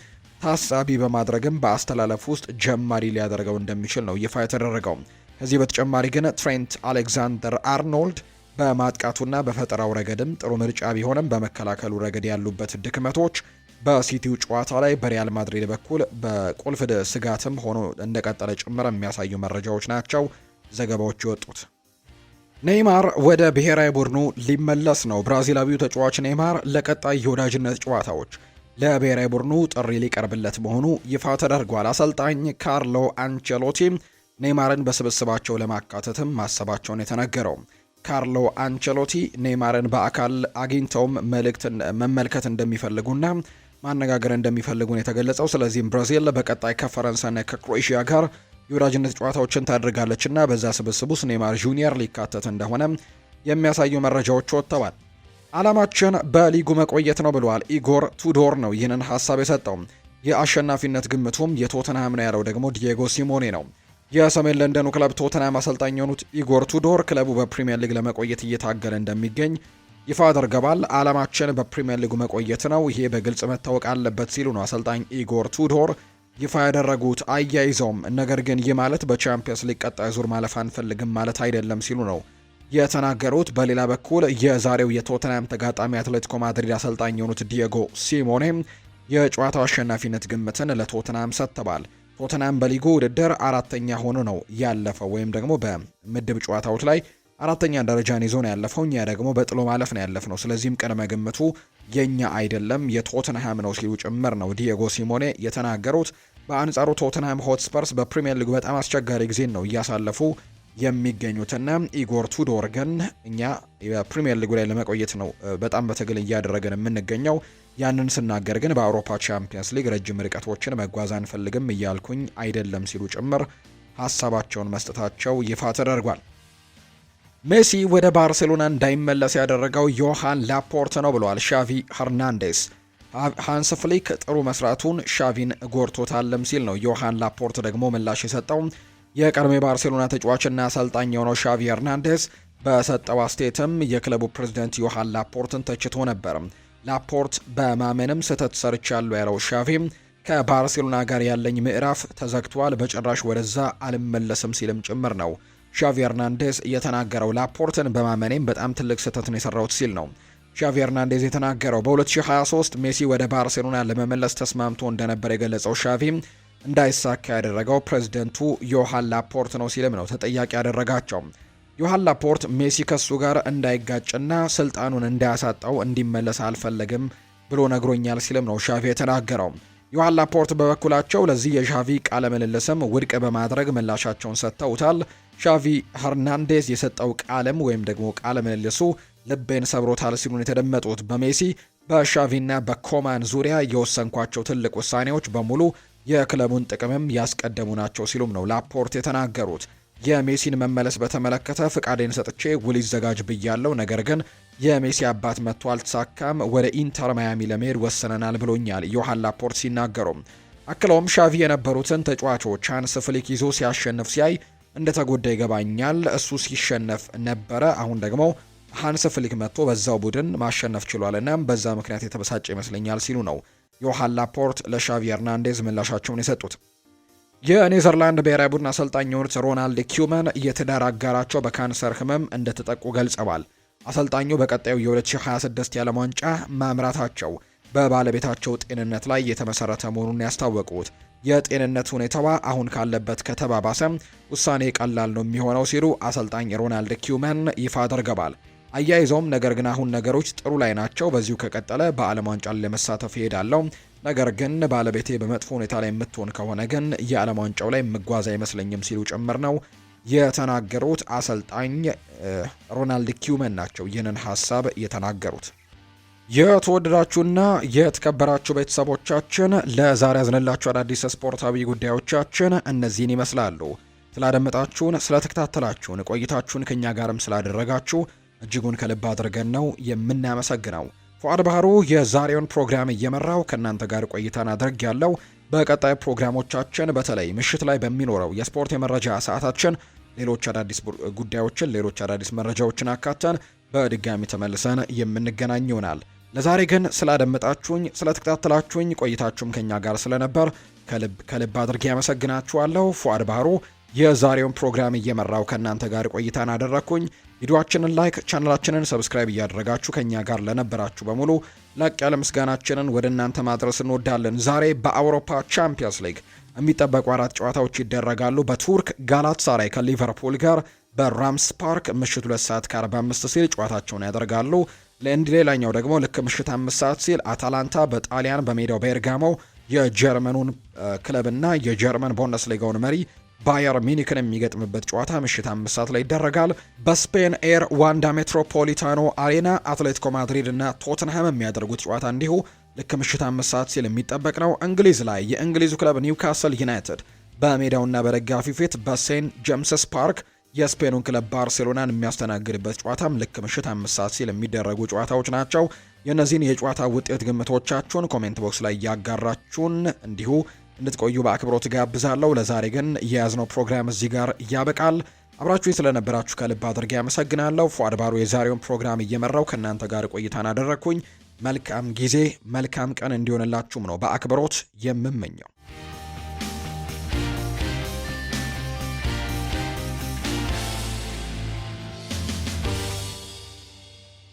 ታሳቢ በማድረግም በአስተላለፍ ውስጥ ጀማሪ ሊያደርገው እንደሚችል ነው ይፋ የተደረገው። ከዚህ በተጨማሪ ግን ትሬንት አሌክዛንደር አርኖልድ በማጥቃቱና በፈጠራው ረገድም ጥሩ ምርጫ ቢሆንም በመከላከሉ ረገድ ያሉበት ድክመቶች በሲቲው ጨዋታ ላይ በሪያል ማድሪድ በኩል በቁልፍ ስጋትም ሆኖ እንደቀጠለ ጭምር የሚያሳዩ መረጃዎች ናቸው ዘገባዎች የወጡት። ኔይማር ወደ ብሔራዊ ቡድኑ ሊመለስ ነው። ብራዚላዊው ተጫዋች ኔይማር ለቀጣይ የወዳጅነት ጨዋታዎች ለብሔራዊ ቡድኑ ጥሪ ሊቀርብለት መሆኑ ይፋ ተደርጓል። አሰልጣኝ ካርሎ አንቸሎቲ ኔይማርን በስብስባቸው ለማካተትም ማሰባቸውን የተነገረው ካርሎ አንቸሎቲ ኔይማርን በአካል አግኝተውም መመልከት እንደሚፈልጉና ማነጋገር እንደሚፈልጉን የተገለጸው። ስለዚህም ብራዚል በቀጣይ ከፈረንሳይና ከክሮኤሺያ ጋር የወዳጅነት ጨዋታዎችን ታደርጋለችና በዛ ስብስብ ውስጥ ኔይማር ጁኒየር ሊካተት እንደሆነ የሚያሳዩ መረጃዎች ወጥተዋል። ዓላማችን በሊጉ መቆየት ነው ብለዋል ኢጎር ቱዶር ነው ይህንን ሀሳብ የሰጠው። የአሸናፊነት ግምቱም የቶተንሃም ነው ያለው ደግሞ ዲየጎ ሲሞኔ ነው። የሰሜን ለንደኑ ክለብ ቶተንሃም አሰልጣኝ የሆኑት ኢጎር ቱዶር ክለቡ በፕሪሚየር ሊግ ለመቆየት እየታገለ እንደሚገኝ ይፋ አድርገዋል። ዓላማችን በፕሪሚየር ሊጉ መቆየት ነው፣ ይሄ በግልጽ መታወቅ አለበት ሲሉ ነው አሰልጣኝ ኢጎር ቱዶር ይፋ ያደረጉት። አያይዘውም ነገር ግን ይህ ማለት በቻምፒየንስ ሊግ ቀጣይ ዙር ማለፍ አንፈልግም ማለት አይደለም ሲሉ ነው የተናገሩት። በሌላ በኩል የዛሬው የቶተንሃም ተጋጣሚ አትሌቲኮ ማድሪድ አሰልጣኝ የሆኑት ዲየጎ ሲሞኔ የጨዋታው አሸናፊነት ግምትን ለቶተንሃም ሰጥተዋል። ቶተንሃም በሊጉ ውድድር አራተኛ ሆኖ ነው ያለፈው፣ ወይም ደግሞ በምድብ ጨዋታዎች ላይ አራተኛ ደረጃን ይዞ ነው ያለፈው። እኛ ደግሞ በጥሎ ማለፍ ነው ያለፍነው። ስለዚህም ቅድመ ግምቱ የኛ አይደለም የቶተንሃም ነው ሲሉ ጭምር ነው ዲየጎ ሲሞኔ የተናገሩት። በአንጻሩ ቶተንሃም ሆትስፐርስ በፕሪሚየር ሊግ በጣም አስቸጋሪ ጊዜ ነው እያሳለፉ የሚገኙትና ኢጎር ቱዶር ግን እኛ የፕሪሚየር ሊጉ ላይ ለመቆየት ነው በጣም በትግል እያደረገን የምንገኘው፣ ያንን ስናገር ግን በአውሮፓ ቻምፒየንስ ሊግ ረጅም ርቀቶችን መጓዝ አንፈልግም እያልኩኝ አይደለም ሲሉ ጭምር ሀሳባቸውን መስጠታቸው ይፋ ተደርጓል። ሜሲ ወደ ባርሴሎና እንዳይመለስ ያደረገው ዮሃን ላፖርት ነው ብለዋል ሻቪ ሄርናንዴስ። ሃንስ ፍሊክ ጥሩ መስራቱን ሻቪን ጎርቶታልም ሲል ነው ዮሃን ላፖርት ደግሞ ምላሽ የሰጠው። የቀድሞ የባርሴሎና ተጫዋችና አሰልጣኝ የሆነው ሻቪ ሄርናንዴስ በሰጠው አስተያየትም የክለቡ ፕሬዝዳንት ዮሃን ላፖርትን ተችቶ ነበር። ላፖርት በማመንም ስህተት ሰርቻለሁ ያለው ሻቪ ከባርሴሎና ጋር ያለኝ ምዕራፍ ተዘግቷል፣ በጭራሽ ወደዛ አልመለስም ሲልም ጭምር ነው ሻቪ ሄርናንዴዝ የተናገረው። ላፖርትን በማመኔም በጣም ትልቅ ስህተት ነው የሰራሁት ሲል ነው ሻቪ ሄርናንዴዝ የተናገረው። በ2023 ሜሲ ወደ ባርሴሎና ለመመለስ ተስማምቶ እንደነበር የገለጸው ሻቪ እንዳይሳካ ያደረገው ፕሬዝደንቱ ዮሃን ላፖርት ነው ሲልም ነው ተጠያቂ ያደረጋቸው። ዮሃን ላፖርት ሜሲ ከሱ ጋር እንዳይጋጭና ስልጣኑን እንዳያሳጣው እንዲመለስ አልፈለግም ብሎ ነግሮኛል ሲልም ነው ሻቪ የተናገረው። ዮሃን ላፖርት በበኩላቸው ለዚህ የሻቪ ቃለ ምልልስም ውድቅ በማድረግ ምላሻቸውን ሰጥተውታል። ሻቪ ሄርናንዴዝ የሰጠው ቃልም ወይም ደግሞ ቃለ ምልልሱ ልቤን ሰብሮታል ሲሉን የተደመጡት በሜሲ በሻቪና በኮማን ዙሪያ የወሰንኳቸው ትልቅ ውሳኔዎች በሙሉ የክለቡን ጥቅምም ያስቀደሙ ናቸው ሲሉም ነው ላፖርት የተናገሩት። የሜሲን መመለስ በተመለከተ ፍቃዴን ሰጥቼ ውል ይዘጋጅ ብያለሁ፣ ነገር ግን የሜሲ አባት መጥቶ አልተሳካም፣ ወደ ኢንተር ማያሚ ለመሄድ ወሰነናል ብሎኛል ዮሃን ላፖርት ሲናገሩ። አክለውም ሻቪ የነበሩትን ተጫዋቾች ሃንስ ፍሊክ ይዞ ሲያሸንፍ ሲያይ እንደተጎዳ ይገባኛል። እሱ ሲሸነፍ ነበረ፣ አሁን ደግሞ ሃንስ ፍሊክ መጥቶ በዛው ቡድን ማሸነፍ ችሏልና በዛ ምክንያት የተበሳጨ ይመስለኛል ሲሉ ነው ዮሃን ላፖርት ለሻቪ ሄርናንዴዝ ምላሻቸውን የሰጡት። የኔዘርላንድ ብሔራዊ ቡድን አሰልጣኝ የሆኑት ሮናልድ ኪውመን የትዳር አጋራቸው በካንሰር ህመም እንደተጠቁ ገልጸዋል። አሰልጣኙ በቀጣዩ የ2026 የዓለም ዋንጫ ማምራታቸው በባለቤታቸው ጤንነት ላይ የተመሰረተ መሆኑን ያስታወቁት የጤንነት ሁኔታዋ አሁን ካለበት ከተባባሰ ውሳኔ ቀላል ነው የሚሆነው ሲሉ አሰልጣኝ ሮናልድ ኪውመን ይፋ አድርገዋል። አያይዘውም ነገር ግን አሁን ነገሮች ጥሩ ላይ ናቸው፣ በዚሁ ከቀጠለ በዓለም ዋንጫ ለመሳተፍ ይሄዳለሁ፣ ነገር ግን ባለቤቴ በመጥፎ ሁኔታ ላይ የምትሆን ከሆነ ግን የዓለም ዋንጫው ላይ የምጓዝ አይመስለኝም ሲሉ ጭምር ነው የተናገሩት። አሰልጣኝ ሮናልድ ኪውመን ናቸው ይህንን ሀሳብ የተናገሩት። የተወደዳችሁና የተከበራችሁ ቤተሰቦቻችን ለዛሬ ያዝንላችሁ አዳዲስ ስፖርታዊ ጉዳዮቻችን እነዚህን ይመስላሉ። ስላደመጣችሁን፣ ስለተከታተላችሁን፣ ቆይታችሁን ከኛ ጋርም ስላደረጋችሁ እጅጉን ከልብ አድርገን ነው የምናመሰግነው። ፉአድ ባህሩ የዛሬውን ፕሮግራም እየመራው ከእናንተ ጋር ቆይታን አድርግ ያለው። በቀጣይ ፕሮግራሞቻችን በተለይ ምሽት ላይ በሚኖረው የስፖርት የመረጃ ሰዓታችን ሌሎች አዳዲስ ጉዳዮችን፣ ሌሎች አዳዲስ መረጃዎችን አካተን በድጋሚ ተመልሰን የምንገናኝ ይሆናል። ለዛሬ ግን ስላደመጣችሁኝ፣ ስለተከታተላችሁኝ፣ ቆይታችሁም ከኛ ጋር ስለነበር ከልብ አድርጌ ያመሰግናችኋለሁ። ፉአድ ባህሩ የዛሬውን ፕሮግራም እየመራው ከእናንተ ጋር ቆይታን አደረግኩኝ። ቪዲዮአችንን ላይክ፣ ቻናላችንን ሰብስክራይብ እያደረጋችሁ ከኛ ጋር ለነበራችሁ በሙሉ ላቅ ያለ ምስጋናችንን ወደ እናንተ ማድረስ እንወዳለን። ዛሬ በአውሮፓ ቻምፒየንስ ሊግ የሚጠበቁ 4 ጨዋታዎች ይደረጋሉ። በቱርክ ጋላታሳራይ ከሊቨርፑል ጋር በራምስ ፓርክ ምሽት 2 ሰዓት ከ45 ሲል ጨዋታቸውን ያደርጋሉ። ሌላኛው ደግሞ ልክ ምሽት 5 ሰዓት ሲል አታላንታ በጣሊያን በሜዳው ቤርጋሞ የጀርመኑን ክለብና የጀርመን ቡንደስሊጋውን መሪ ባየር ሚኒክን የሚገጥምበት ጨዋታ ምሽት 5 ሰዓት ላይ ይደረጋል። በስፔን ኤር ዋንዳ ሜትሮፖሊታኖ አሬና አትሌቲኮ ማድሪድ እና ቶተንሃም የሚያደርጉት ጨዋታ እንዲሁ ልክ ምሽት 5 ሰዓት ሲል የሚጠበቅ ነው። እንግሊዝ ላይ የእንግሊዙ ክለብ ኒውካስል ዩናይትድ በሜዳውና በደጋፊው ፊት በሴንት ጄምስስ ፓርክ የስፔኑን ክለብ ባርሴሎናን የሚያስተናግድበት ጨዋታም ልክ ምሽት 5 ሰዓት ሲል የሚደረጉ ጨዋታዎች ናቸው። የእነዚህን የጨዋታ ውጤት ግምቶቻችሁን ኮሜንት ቦክስ ላይ ያጋራችሁን እንዲሁ እንድትቆዩ በአክብሮት ጋብዛለሁ። ለዛሬ ግን የያዝነው ፕሮግራም እዚህ ጋር ያበቃል። አብራችሁኝ ስለነበራችሁ ከልብ አድርጌ ያመሰግናለሁ። ፉአድ ባሩ የዛሬውን ፕሮግራም እየመራው ከእናንተ ጋር ቆይታን አደረግኩኝ። መልካም ጊዜ፣ መልካም ቀን እንዲሆንላችሁም ነው በአክብሮት የምመኘው።